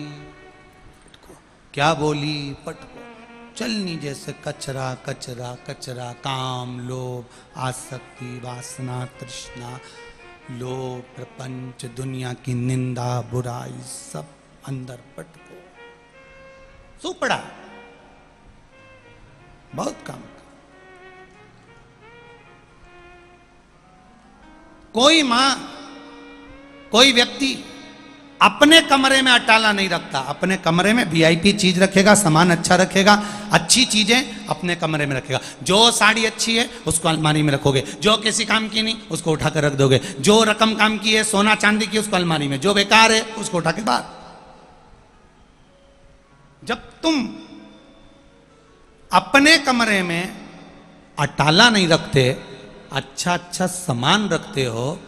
पटको, क्या बोली पटको। चलनी जैसे कचरा कचरा कचरा, काम लोभ आसक्ति वासना तृष्णा, लोभ प्रपंच दुनिया की निंदा बुराई सब अंदर पटको। सुपड़ा बहुत काम। कोई मां कोई व्यक्ति अपने कमरे में अटाला नहीं रखता। अपने कमरे में वीआईपी चीज रखेगा, सामान अच्छा रखेगा, अच्छी चीजें अपने कमरे में रखेगा। जो साड़ी अच्छी है उसको अलमारी में रखोगे, जो किसी काम की नहीं उसको उठाकर रख दोगे, जो रकम काम की है सोना चांदी की उसको अलमारी में, जो बेकार है उसको उठा के बाहर। जब तुम अपने कमरे में अटाला नहीं रखते, अच्छा अच्छा सामान रखते हो,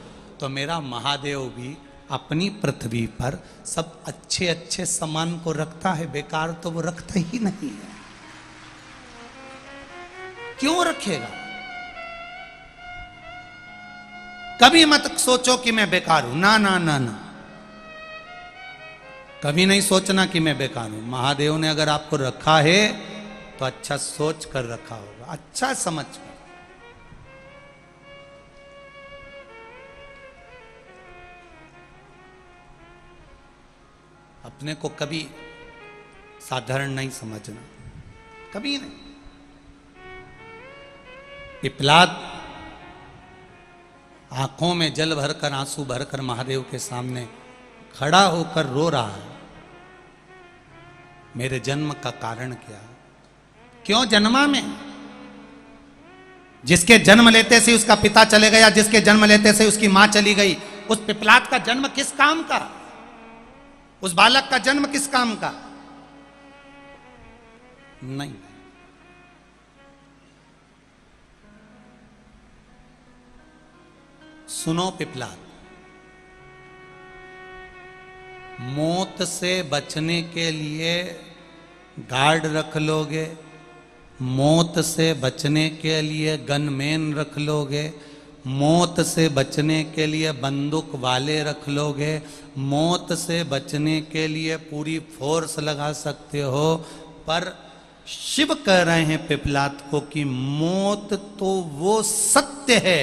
तो मेरा महादेव भी अपनी पृथ्वी पर सब अच्छे अच्छे सामान को रखता है। बेकार तो वो रखता ही नहीं है। क्यों रखेगा? कभी मत सोचो कि मैं बेकार हूं। ना ना ना ना, कभी नहीं सोचना कि मैं बेकार हूं। महादेव ने अगर आपको रखा है तो अच्छा सोच कर रखा होगा, अच्छा समझ कर। अपने को कभी साधारण नहीं समझना, कभी नहीं। पिपलाद आंखों में जल भरकर आंसू भरकर महादेव के सामने खड़ा होकर रो रहा है। मेरे जन्म का कारण क्या? क्यों जन्मा मैं? जिसके जन्म लेते से उसका पिता चले गया, जिसके जन्म लेते से उसकी मां चली गई, उस पिपलाद का जन्म किस काम का? उस बालक का जन्म किस काम का? नहीं। सुनो पिपलाद, मौत से बचने के लिए गार्ड रख लोगे, मौत से बचने के लिए गनमैन रख लोगे, मौत से बचने के लिए बंदूक वाले रख लोगे, मौत से बचने के लिए पूरी फोर्स लगा सकते हो, पर शिव कह रहे हैं पिपलाद को कि मौत तो वो सत्य है।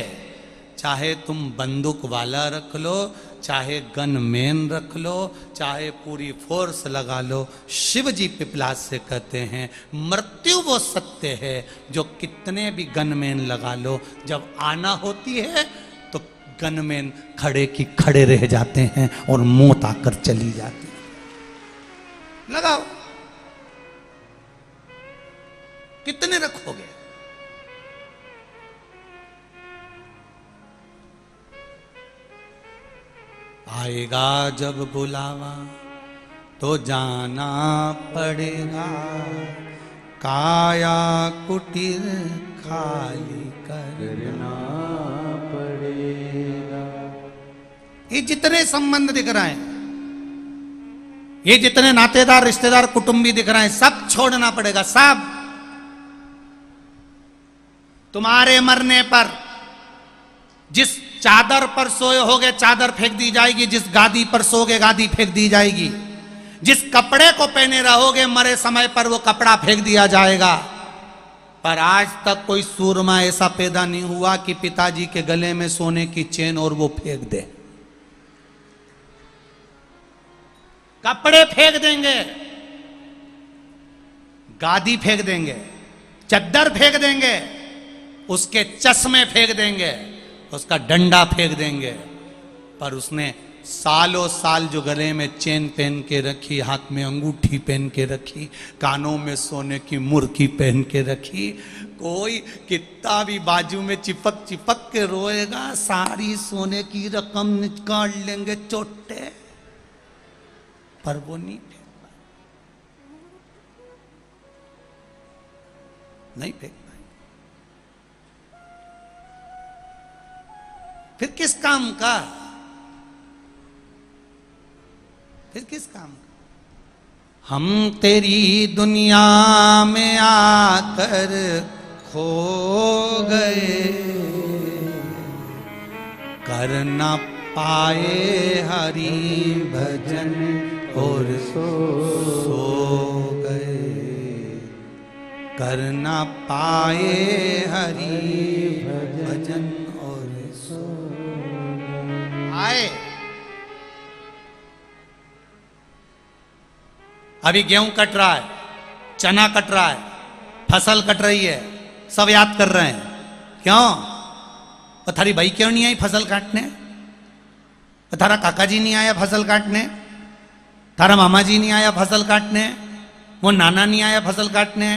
चाहे तुम बंदूक वाला रख लो, चाहे गनमैन रख लो, चाहे पूरी फोर्स लगा लो, शिव जी पिपलाद से कहते हैं मृत्यु वो सत्य है जो कितने भी गनमैन लगा लो, जब आना होती है तो गनमैन खड़े की खड़े रह जाते हैं और मौत आकर चली जाती है। लगाओ, कितने रखोगे? आएगा जब बुलावा तो जाना पड़ेगा, काया कुटीर खाली करना पड़ेगा। ये जितने संबंध दिख रहे हैं, ये जितने नातेदार रिश्तेदार कुटुंबी दिख रहे हैं, सब छोड़ना पड़ेगा। सब तुम्हारे मरने पर जिस चादर पर सोए होगे चादर फेंक दी जाएगी, जिस गादी पर सोगे गादी फेंक दी जाएगी, जिस कपड़े को पहने रहोगे मरे समय पर वो कपड़ा फेंक दिया जाएगा। पर आज तक कोई सूरमा ऐसा पैदा नहीं हुआ कि पिताजी के गले में सोने की चेन और वो फेंक दे। कपड़े फेंक देंगे, गादी फेंक देंगे, चद्दर फेंक देंगे, उसके चश्मे फेंक देंगे, उसका डंडा फेंक देंगे, पर उसने सालों साल जो गले में चेन पहन के रखी, हाथ में अंगूठी पहन के रखी, कानों में सोने की मुर्की पहन के रखी, कोई कितना भी बाजू में चिपक चिपक के रोएगा, सारी सोने की रकम निकाल लेंगे चोटे, पर वो नहीं फेंक पाए, नहीं फेंक पाए। फिर किस काम का, फिर किस काम का? हम तेरी दुनिया में आकर खो गए, कर न पाए हरि भजन और सो गए, कर न पाए हरि भजन और सो आए। अभी गेहूं कट रहा है, चना कट रहा है, फसल कट रही है, सब याद कर रहे हैं। क्यों? और थारी भाई क्यों नहीं आई फसल काटने? और थारा काका जी नहीं आया फसल काटने? थारा मामा जी नहीं आया फसल काटने? वो नाना नहीं आया फसल काटने?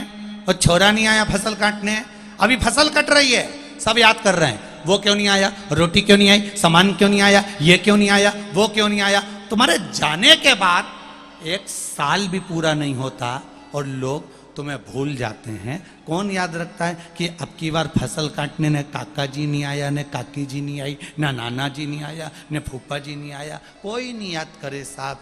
और छोरा नहीं आया फसल काटने? अभी फसल कट रही है, सब याद कर रहे हैं। वो क्यों नहीं आया, रोटी क्यों नहीं आई, सामान क्यों नहीं आया, ये क्यों नहीं आया, वो क्यों नहीं आया। तुम्हारे जाने के बाद 1 साल भी पूरा नहीं होता और लोग तुम्हें भूल जाते हैं। कौन याद रखता है कि अब की बार फसल काटने न काका जी नहीं आया, न काकी जी नहीं आई, न नाना जी नहीं आया, न फूफा जी नहीं आया, कोई नहीं याद करे साहब।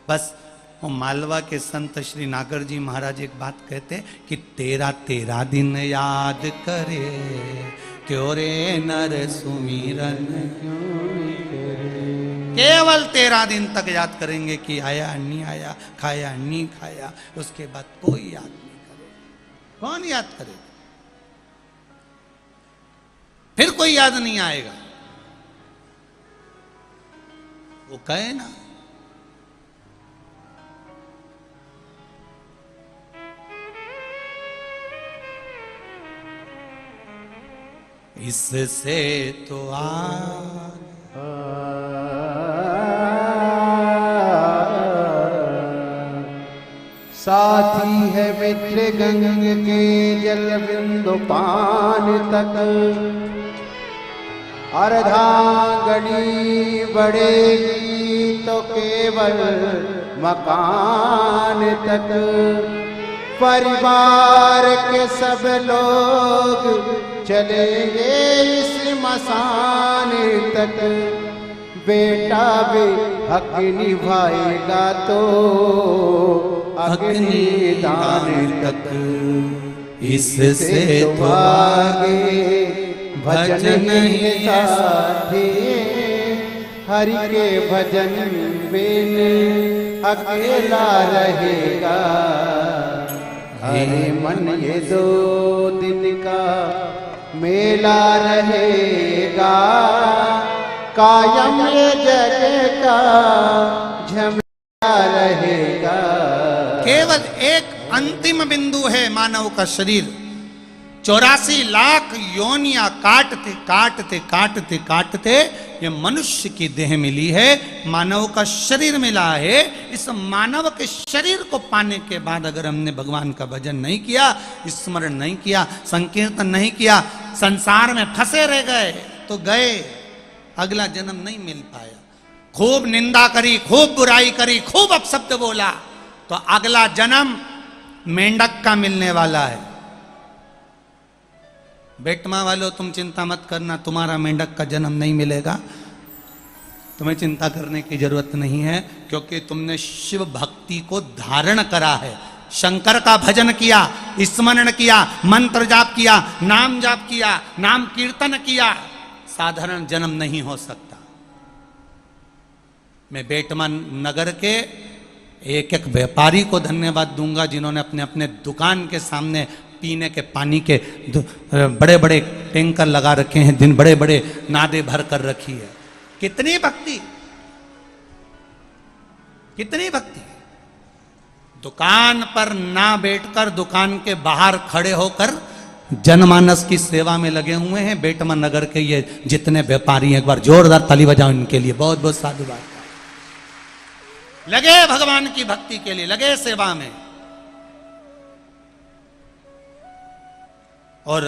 बस वो मालवा के संत श्री नागर जी महाराज एक बात कहते कि 13 दिन याद करे, क्यों रे नर सुमिरन क्यों करे। केवल 13 दिन तक याद करेंगे कि आया नहीं आया, खाया नहीं खाया, उसके बाद कोई याद नहीं करेगा। कौन याद करेगा? फिर कोई याद नहीं आएगा। वो कहे ना, इससे तो साथी है मित्र गंग के जल बिंदु पान तक, अर्धांगनी बढ़ेगी तो केवल मकान तक। परिवार के सब लोग चलेंगे इस मसान तक, बेटा भी हक निभाएगा तो अग्नि दान तक। इससे तो आगे भजन ही साथी, हरि के भजन बिन अकेला रहेगा। अरे मन ये 2 दिन का मेला रहेगा, कायम ये जग का झमेला रहेगा। केवल एक अंतिम बिंदु है मानव का शरीर। 84 लाख योनियां काटते काटते काटते काटते ये मनुष्य की देह मिली है, मानव का शरीर मिला है। इस मानव के शरीर को पाने के बाद अगर हमने भगवान का भजन नहीं किया, स्मरण नहीं किया, संकीर्तन नहीं किया, संसार में फंसे रह गए तो गए, अगला जन्म नहीं मिल पाया। खूब निंदा करी, खूब बुराई करी, खूब अपशब्द बोला, तो अगला जन्म मेंढक का मिलने वाला है। बेटमा वालों, तुम चिंता मत करना, तुम्हारा मेंढक का जन्म नहीं मिलेगा। तुम्हें चिंता करने की जरूरत नहीं है, क्योंकि तुमने शिव भक्ति को धारण करा है, शंकर का भजन किया, स्मरण किया, मंत्र जाप किया, नाम जाप किया, नाम कीर्तन किया। साधारण जन्म नहीं हो सकता। मैं बेटमा नगर के एक एक व्यापारी को धन्यवाद दूंगा, जिन्होंने अपने अपने दुकान के सामने पीने के पानी के बड़े बड़े टैंकर लगा रखे हैं, दिन बड़े बड़े नादे भर कर रखी है। कितनी भक्ति, कितनी भक्ति। दुकान पर ना बैठकर दुकान के बाहर खड़े होकर जनमानस की सेवा में लगे हुए हैं बेटमा नगर के ये जितने व्यापारी हैं। एक बार जोरदार ताली बजाओ इनके लिए, बहुत बहुत साधुवाद। लगे भगवान की भक्ति के लिए, लगे सेवा में। और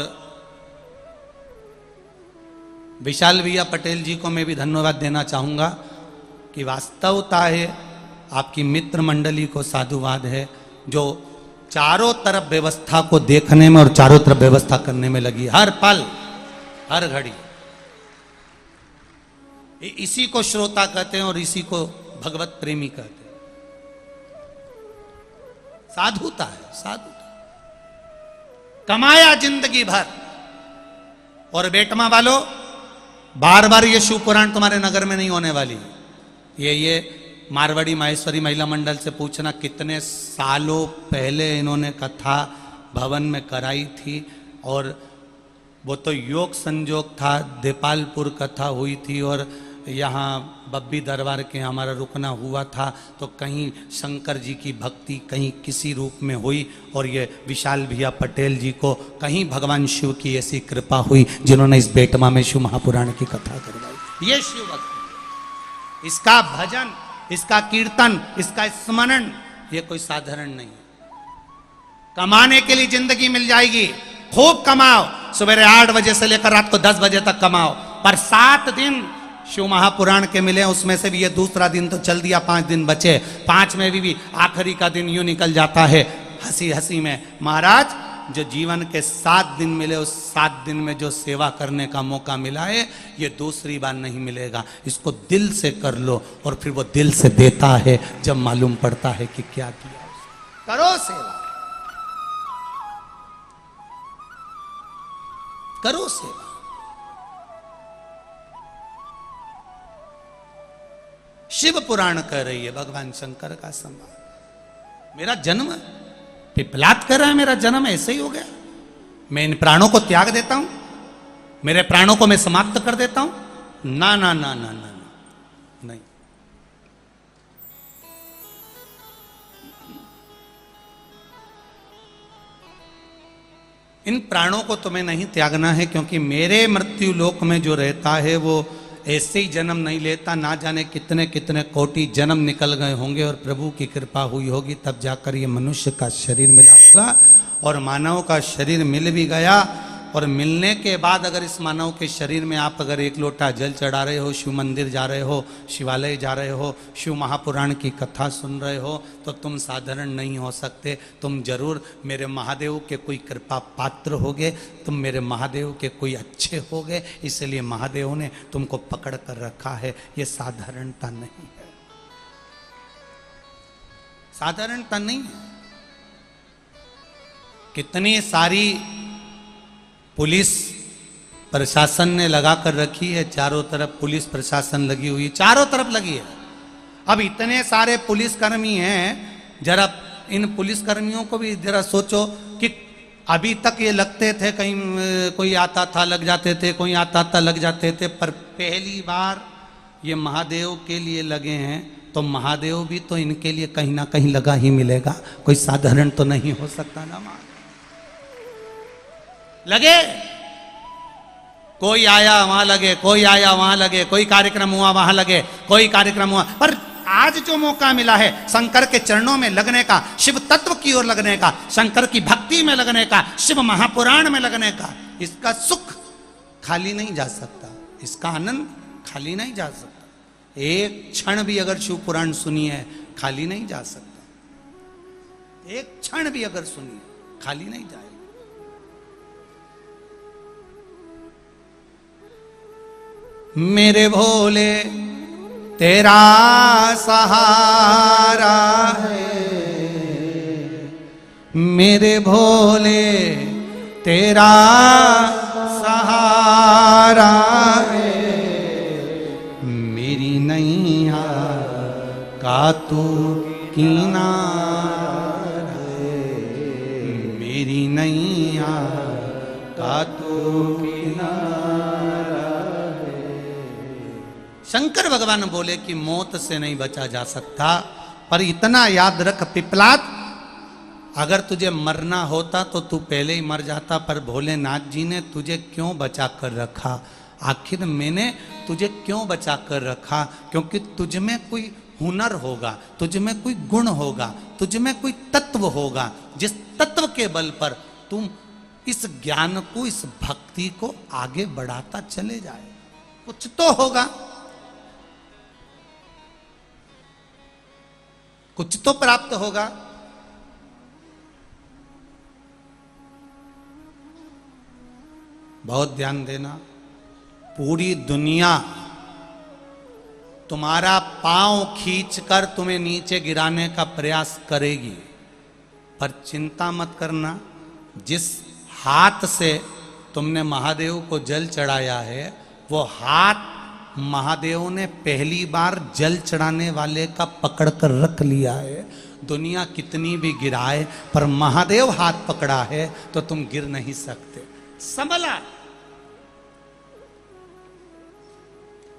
विशाल भैया पटेल जी को मैं भी धन्यवाद देना चाहूंगा कि वास्तवता है आपकी मित्र मंडली को साधुवाद है, जो चारों तरफ व्यवस्था को देखने में और चारों तरफ व्यवस्था करने में लगी, हर पल हर घड़ी। इसी को श्रोता कहते हैं और इसी को भगवत प्रेमी कहते हैं। साधुता है, साधुता। कमाया जिंदगी भर। और बेटमा वालों, बार बार ये शिव पुराण तुम्हारे नगर में नहीं होने वाली। ये मारवाड़ी माहेश्वरी महिला मंडल से पूछना, कितने सालों पहले इन्होंने कथा भवन में कराई थी, और वो तो योग संजोग था, देपालपुर कथा हुई थी और यहाँ बब्बी दरबार के हमारा रुकना हुआ था, तो कहीं शंकर जी की भक्ति कहीं किसी रूप में हुई, और ये विशाल भैया पटेल जी को कहीं भगवान शिव की ऐसी कृपा हुई जिन्होंने इस बेटमा में शिव महापुराण की कथा करवाई। ये शिव भक्ति, इसका भजन, इसका कीर्तन, इसका स्मरण, ये कोई साधारण नहीं है। कमाने के लिए जिंदगी मिल जाएगी, खूब कमाओ, सवेरे 8 बजे से लेकर रात को 10 बजे तक कमाओ, पर 7 दिन शिव महापुराण के मिले, उसमें से भी ये दूसरा दिन तो चल दिया, 5 दिन बचे, 5 में भी आखिरी का दिन यूं निकल जाता है हंसी हंसी में। महाराज, जो जीवन के 7 दिन मिले, उस 7 दिन में जो सेवा करने का मौका मिला है, ये दूसरी बार नहीं मिलेगा। इसको दिल से कर लो, और फिर वो दिल से देता है जब मालूम पड़ता है कि क्या किया। करो सेवा, करो सेवा। शिव पुराण कह रही है भगवान शंकर का सम्मान। मेरा जन्म पिपलात कर रहा है, मेरा जन्म ऐसे ही हो गया, मैं इन प्राणों को त्याग देता हूं, मेरे प्राणों को मैं समाप्त कर देता हूं? ना ना ना ना ना, नहीं। इन प्राणों को तुम्हें नहीं त्यागना है, क्योंकि मेरे मृत्यु लोक में जो रहता है वो ऐसे ही जन्म नहीं लेता। ना जाने कितने कितने कोटि जन्म निकल गए होंगे, और प्रभु की कृपा हुई होगी तब जाकर ये मनुष्य का शरीर मिला होगा। और मानव का शरीर मिल भी गया, और मिलने के बाद अगर इस मानव के शरीर में आप अगर 1 लोटा जल चढ़ा रहे हो, शिव मंदिर जा रहे हो, शिवालय जा रहे हो, शिव महापुराण की कथा सुन रहे हो, तो तुम साधारण नहीं हो सकते। तुम जरूर मेरे महादेव के कोई कृपा पात्र होगे, तुम मेरे महादेव के कोई अच्छे होगे, इसलिए महादेव ने तुमको पकड़ कर रखा है। ये साधारणता नहीं है, साधारणता नहीं है। कितनी सारी पुलिस प्रशासन ने लगा कर रखी है, चारों तरफ पुलिस प्रशासन लगी हुई है, चारों तरफ लगी है। अब इतने सारे पुलिसकर्मी हैं, जरा इन पुलिसकर्मियों को भी जरा सोचो कि अभी तक ये लगते थे, कहीं कोई आता था लग जाते थे, कोई आता था लग जाते थे, पर पहली बार ये महादेव के लिए लगे हैं, तो महादेव भी तो इनके लिए कहीं ना कहीं लगा ही मिलेगा, कोई साधारण तो नहीं हो सकता ना। लगे, कोई आया वहां लगे, कोई आया वहां लगे, कोई कार्यक्रम हुआ वहां लगे, कोई कार्यक्रम हुआ। पर आज जो मौका मिला है शंकर के चरणों में लगने का, शिव तत्व की ओर लगने का, शंकर की भक्ति में लगने का, शिव महापुराण में लगने का, इसका सुख खाली नहीं जा सकता, इसका आनंद खाली नहीं जा सकता। एक क्षण भी अगर शिव पुराण सुनिए खाली नहीं जा सकता। एक क्षण भी अगर सुनिए खाली नहीं जाएगा। मेरे भोले तेरा सहारा है, मेरे भोले तेरा सहारा है, मेरी नैया का तू किनारा है, मेरी नैया का तू किनारा है। शंकर भगवान बोले कि मौत से नहीं बचा जा सकता, पर इतना याद रख पिपलाद, अगर तुझे मरना होता तो तू पहले ही मर जाता, पर भोलेनाथ जी ने तुझे क्यों बचा कर रखा? आखिर मैंने तुझे क्यों बचा कर रखा? क्योंकि तुझ में कोई हुनर होगा, तुझ में कोई गुण होगा, तुझ में कोई तत्व होगा, जिस तत्व के बल पर तुम इस ज्ञान को, इस भक्ति को आगे बढ़ाता चले जाए। कुछ तो होगा, कुछ तो प्राप्त होगा। बहुत ध्यान देना, पूरी दुनिया तुम्हारा पांव खींचकर तुम्हें नीचे गिराने का प्रयास करेगी, पर चिंता मत करना। जिस हाथ से तुमने महादेव को जल चढ़ाया है, वो हाथ महादेव ने पहली बार जल चढ़ाने वाले का पकड़ कर रख लिया है। दुनिया कितनी भी गिराए, पर महादेव हाथ पकड़ा है तो तुम गिर नहीं सकते। संभला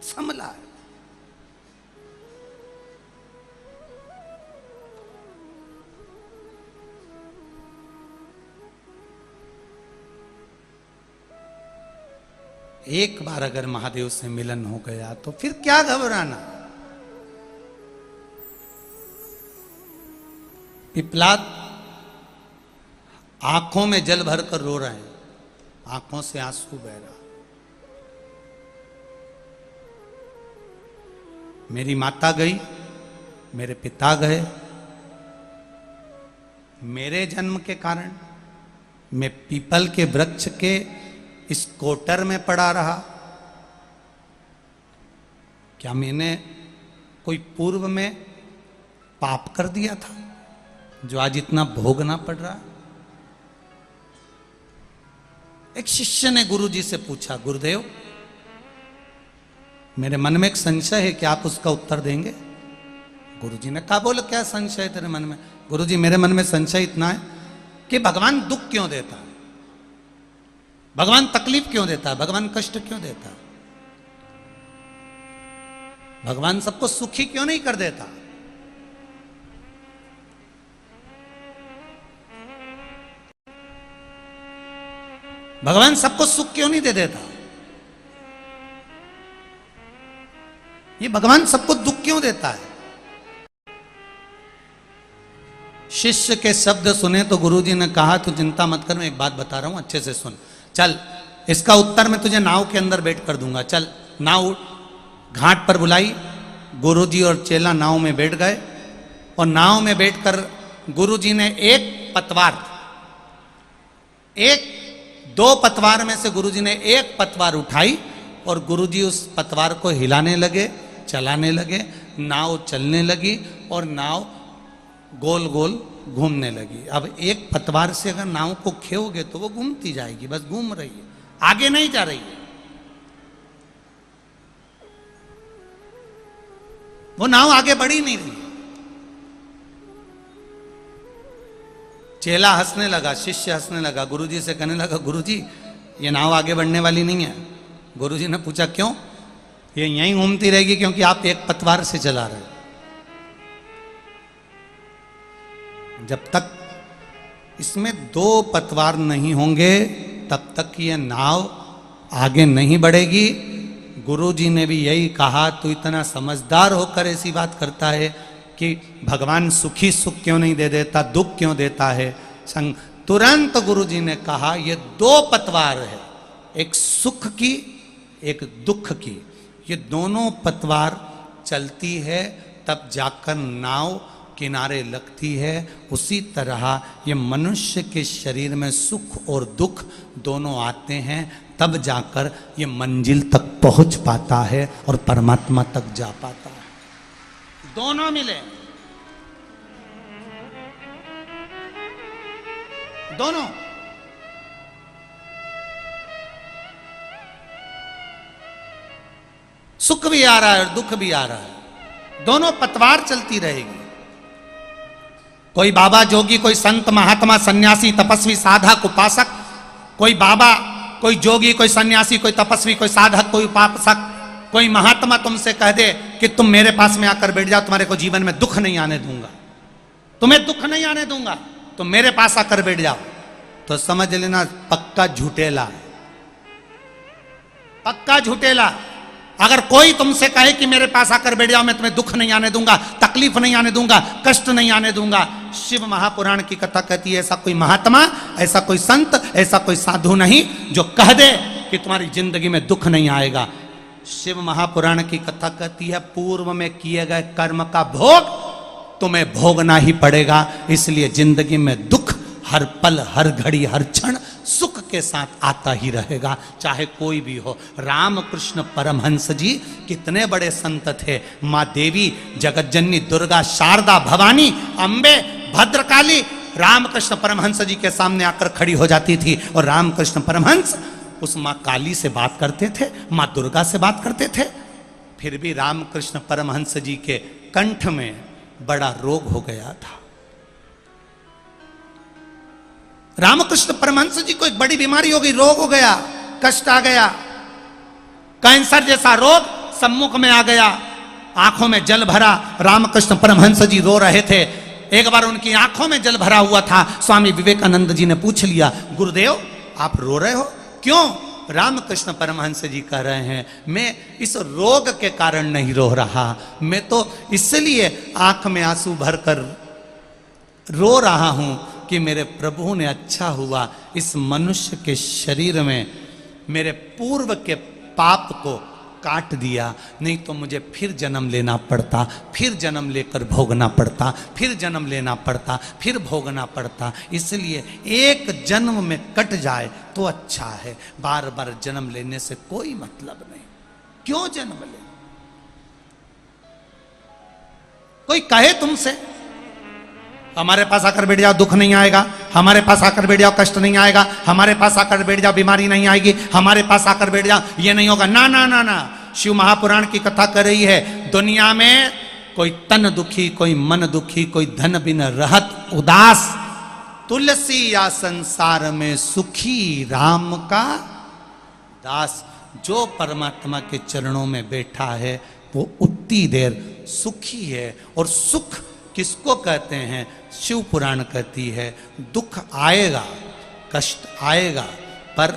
संभला। एक बार अगर महादेव से मिलन हो गया तो फिर क्या घबराना। पिपलाद आंखों में जल भरकर रो रहे हैं, आंखों से आंसू बह रहा। मेरी माता गई, मेरे पिता गए, मेरे जन्म के कारण मैं पीपल के वृक्ष के इस कोटर में पड़ा रहा। क्या मैंने कोई पूर्व में पाप कर दिया था जो आज इतना भोगना पड़ रहा? एक शिष्य ने गुरुजी से पूछा, गुरुदेव मेरे मन में एक संशय है, क्या आप उसका उत्तर देंगे? गुरुजी ने कहा, बोलो क्या संशय है तेरे मन में? गुरुजी मेरे मन में संशय इतना है कि भगवान दुख क्यों देता है, भगवान तकलीफ क्यों देता है, भगवान कष्ट क्यों देता है, भगवान सबको सुखी क्यों नहीं कर देता? भगवान सबको सुख क्यों नहीं दे देता? ये भगवान सबको दुख क्यों देता है? शिष्य के शब्द सुने तो गुरुजी ने कहा, तू चिंता मत कर, मैं एक बात बता रहा हूं, अच्छे से सुन। चल, इसका उत्तर मैं तुझे नाव के अंदर बैठ कर दूंगा। चल, नाव घाट पर बुलाई। गुरुजी और चेला नाव में बैठ गए और नाव में बैठकर गुरुजी ने दो पतवार में से गुरुजी ने एक पतवार उठाई और गुरुजी उस पतवार को हिलाने लगे, चलाने लगे। नाव चलने लगी और नाव गोल गोल घूमने लगी। अब एक पतवार से अगर नाव को खेओगे तो वो घूमती जाएगी, बस घूम रही है, आगे नहीं जा रही है। वो नाव आगे बढ़ी नहीं रही। चेला हंसने लगा, शिष्य हंसने लगा, गुरुजी से कहने लगा, गुरुजी ये नाव आगे बढ़ने वाली नहीं है। गुरुजी ने पूछा, क्यों? ये यहीं घूमती रहेगी क्योंकि आप एक पतवार से चला रहे हो। जब तक इसमें दो पतवार नहीं होंगे तब तक ये नाव आगे नहीं बढ़ेगी। गुरुजी ने भी यही कहा, तू इतना समझदार होकर ऐसी बात करता है कि भगवान सुखी सुख क्यों नहीं दे देता, दुख क्यों देता है? तुरंत गुरुजी ने कहा, ये दो पतवार है, एक सुख की एक दुख की। ये दोनों पतवार चलती है तब जाकर नाव किनारे लगती है। उसी तरह ये मनुष्य के शरीर में सुख और दुख दोनों आते हैं, तब जाकर ये मंजिल तक पहुंच पाता है और परमात्मा तक जा पाता है। दोनों मिले, दोनों। सुख भी आ रहा है और दुख भी आ रहा है, दोनों पतवार चलती रहेगी। कोई बाबा जोगी, कोई संत महात्मा सन्यासी तपस्वी साधक उपासक, कोई बाबा, कोई जोगी, कोई सन्यासी, कोई तपस्वी, कोई साधक, कोई उपासक, कोई महात्मा तुमसे कह दे कि तुम मेरे पास में आकर बैठ जाओ, तुम्हारे को जीवन में दुख नहीं आने दूंगा, तुम्हें दुख नहीं आने दूंगा, तुम मेरे पास आकर बैठ जाओ, तो समझ लेना पक्का झूठेला है, पक्का झूठेला। अगर कोई तुमसे कहे कि मेरे पास आकर बैठ जाओ, मैं तुम्हें दुख नहीं आने दूंगा, तकलीफ नहीं आने दूंगा, कष्ट नहीं आने दूंगा, शिव महापुराण की कथा कहती है ऐसा कोई महात्मा, ऐसा कोई संत, ऐसा कोई साधु नहीं जो कह दे कि तुम्हारी जिंदगी में दुख नहीं आएगा। शिव महापुराण की कथा कहती है पूर्व में किए गए कर्म का भोग तुम्हें भोगना ही पड़ेगा, इसलिए जिंदगी में दुख हर पल, हर घड़ी, हर क्षण सुख के साथ आता ही रहेगा, चाहे कोई भी हो। रामकृष्ण परमहंस जी कितने बड़े संत थे। माँ देवी, जगतजननी दुर्गा, शारदा, भवानी, अंबे, भद्रकाली रामकृष्ण परमहंस जी के सामने आकर खड़ी हो जाती थी और रामकृष्ण परमहंस उस माँ काली से बात करते थे, माँ दुर्गा से बात करते थे। फिर भी रामकृष्ण परमहंस जी के कंठ में बड़ा रोग हो गया था। रामकृष्ण परमहंस जी को एक बड़ी बीमारी हो गई, रोग हो गया, कष्ट आ गया, कैंसर जैसा रोग सम्मुख में आ गया, आंखों में जल भरा। रामकृष्ण परमहंस जी रो रहे थे। एक बार उनकी आंखों में जल भरा हुआ था। स्वामी विवेकानंद जी ने पूछ लिया, गुरुदेव आप रो रहे हो क्यों? रामकृष्ण परमहंस जी कह रहे हैं, मैं इस रोग के कारण नहीं रो रहा, मैं तो इसलिए आंख में आंसू भरकर रो रहा हूं कि मेरे प्रभु ने अच्छा हुआ इस मनुष्य के शरीर में मेरे पूर्व के पाप को काट दिया, नहीं तो मुझे फिर जन्म लेना पड़ता, फिर जन्म लेकर भोगना पड़ता, फिर जन्म लेना पड़ता, फिर भोगना पड़ता। इसलिए एक जन्म में कट जाए तो अच्छा है, बार बार जन्म लेने से कोई मतलब नहीं। क्यों जन्म ले? कोई कहे तुमसे हमारे पास आकर बैठ जाओ दुख नहीं आएगा, हमारे पास आकर बैठ जाओ कष्ट नहीं आएगा, हमारे पास आकर बैठ जाओ बीमारी नहीं आएगी, हमारे पास आकर बैठ जाओ ये नहीं होगा, ना ना ना ना। शिव महापुराण की कथा कर रही है, दुनिया में कोई तन दुखी, कोई मन दुखी, कोई धन बिन रहत उदास, तुलसी या संसार में सुखी राम का दास। जो परमात्मा के चरणों में बैठा है वो उतनी देर सुखी है। और सुख किसको कहते हैं? शिव पुराण कहती है दुख आएगा, कष्ट आएगा, पर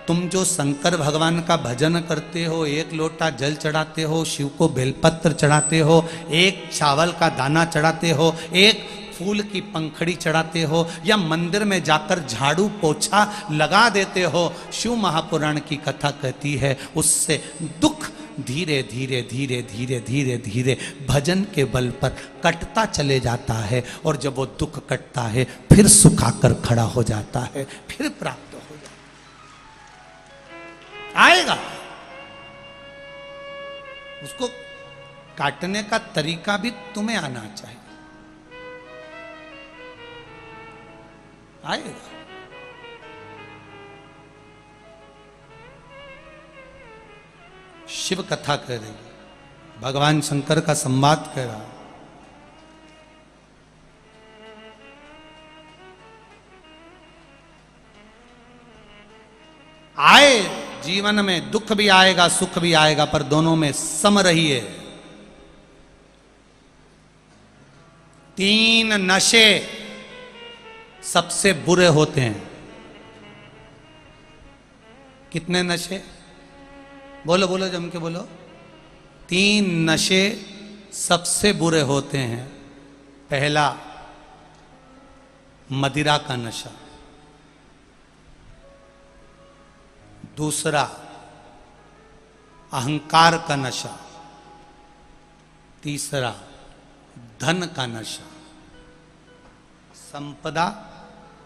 तुम जो शंकर भगवान का भजन करते हो, एक लोटा जल चढ़ाते हो, शिव को बेलपत्र चढ़ाते हो, एक चावल का दाना चढ़ाते हो, एक फूल की पंखड़ी चढ़ाते हो, या मंदिर में जाकर झाड़ू पोछा लगा देते हो, शिव महापुराण की कथा कहती है उससे दुख धीरे धीरे धीरे धीरे धीरे धीरे भजन के बल पर कटता चले जाता है। और जब वो दुख कटता है फिर सुख आकर खड़ा हो जाता है, फिर प्राप्त हो जाता आएगा। उसको काटने का तरीका भी तुम्हें आना चाहिए, आएगा। शिव कथा कह रही, भगवान शंकर का संवाद कह रहा। आए जीवन में दुख भी आएगा, सुख भी आएगा, पर दोनों में सम रहिए। 3 नशे सबसे बुरे होते हैं। कितने नशे? बोलो बोलो जम के बोलो। 3 नशे सबसे बुरे होते हैं। पहला मदिरा का नशा, दूसरा अहंकार का नशा, तीसरा धन का नशा, संपदा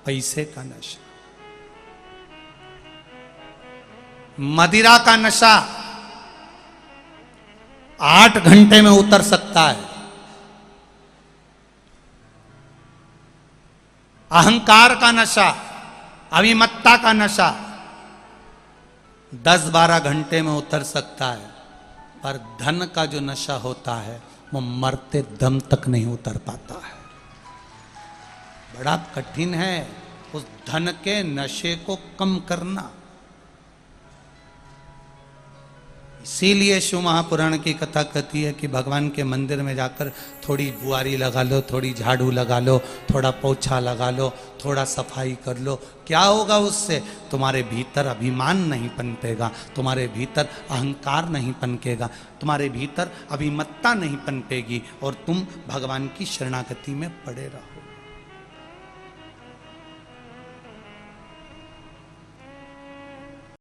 पैसे का नशा। मदिरा का नशा 8 घंटे में उतर सकता है। अहंकार का नशा, अभिमत्ता का नशा 10-12 घंटे में उतर सकता है, पर धन का जो नशा होता है वो मरते दम तक नहीं उतर पाता है। बड़ा कठिन है उस धन के नशे को कम करना। इसीलिए शिव महापुराण की कथा कहती है कि भगवान के मंदिर में जाकर थोड़ी बुआरी लगा लो, थोड़ी झाड़ू लगा लो, थोड़ा पोछा लगा लो, थोड़ा सफाई कर लो। क्या होगा उससे? तुम्हारे भीतर अभिमान नहीं पनपेगा, तुम्हारे भीतर अहंकार नहीं पनपेगा, तुम्हारे भीतर अभिमत्ता नहीं पनपेगी और तुम भगवान की शरणागति में पड़े रहो।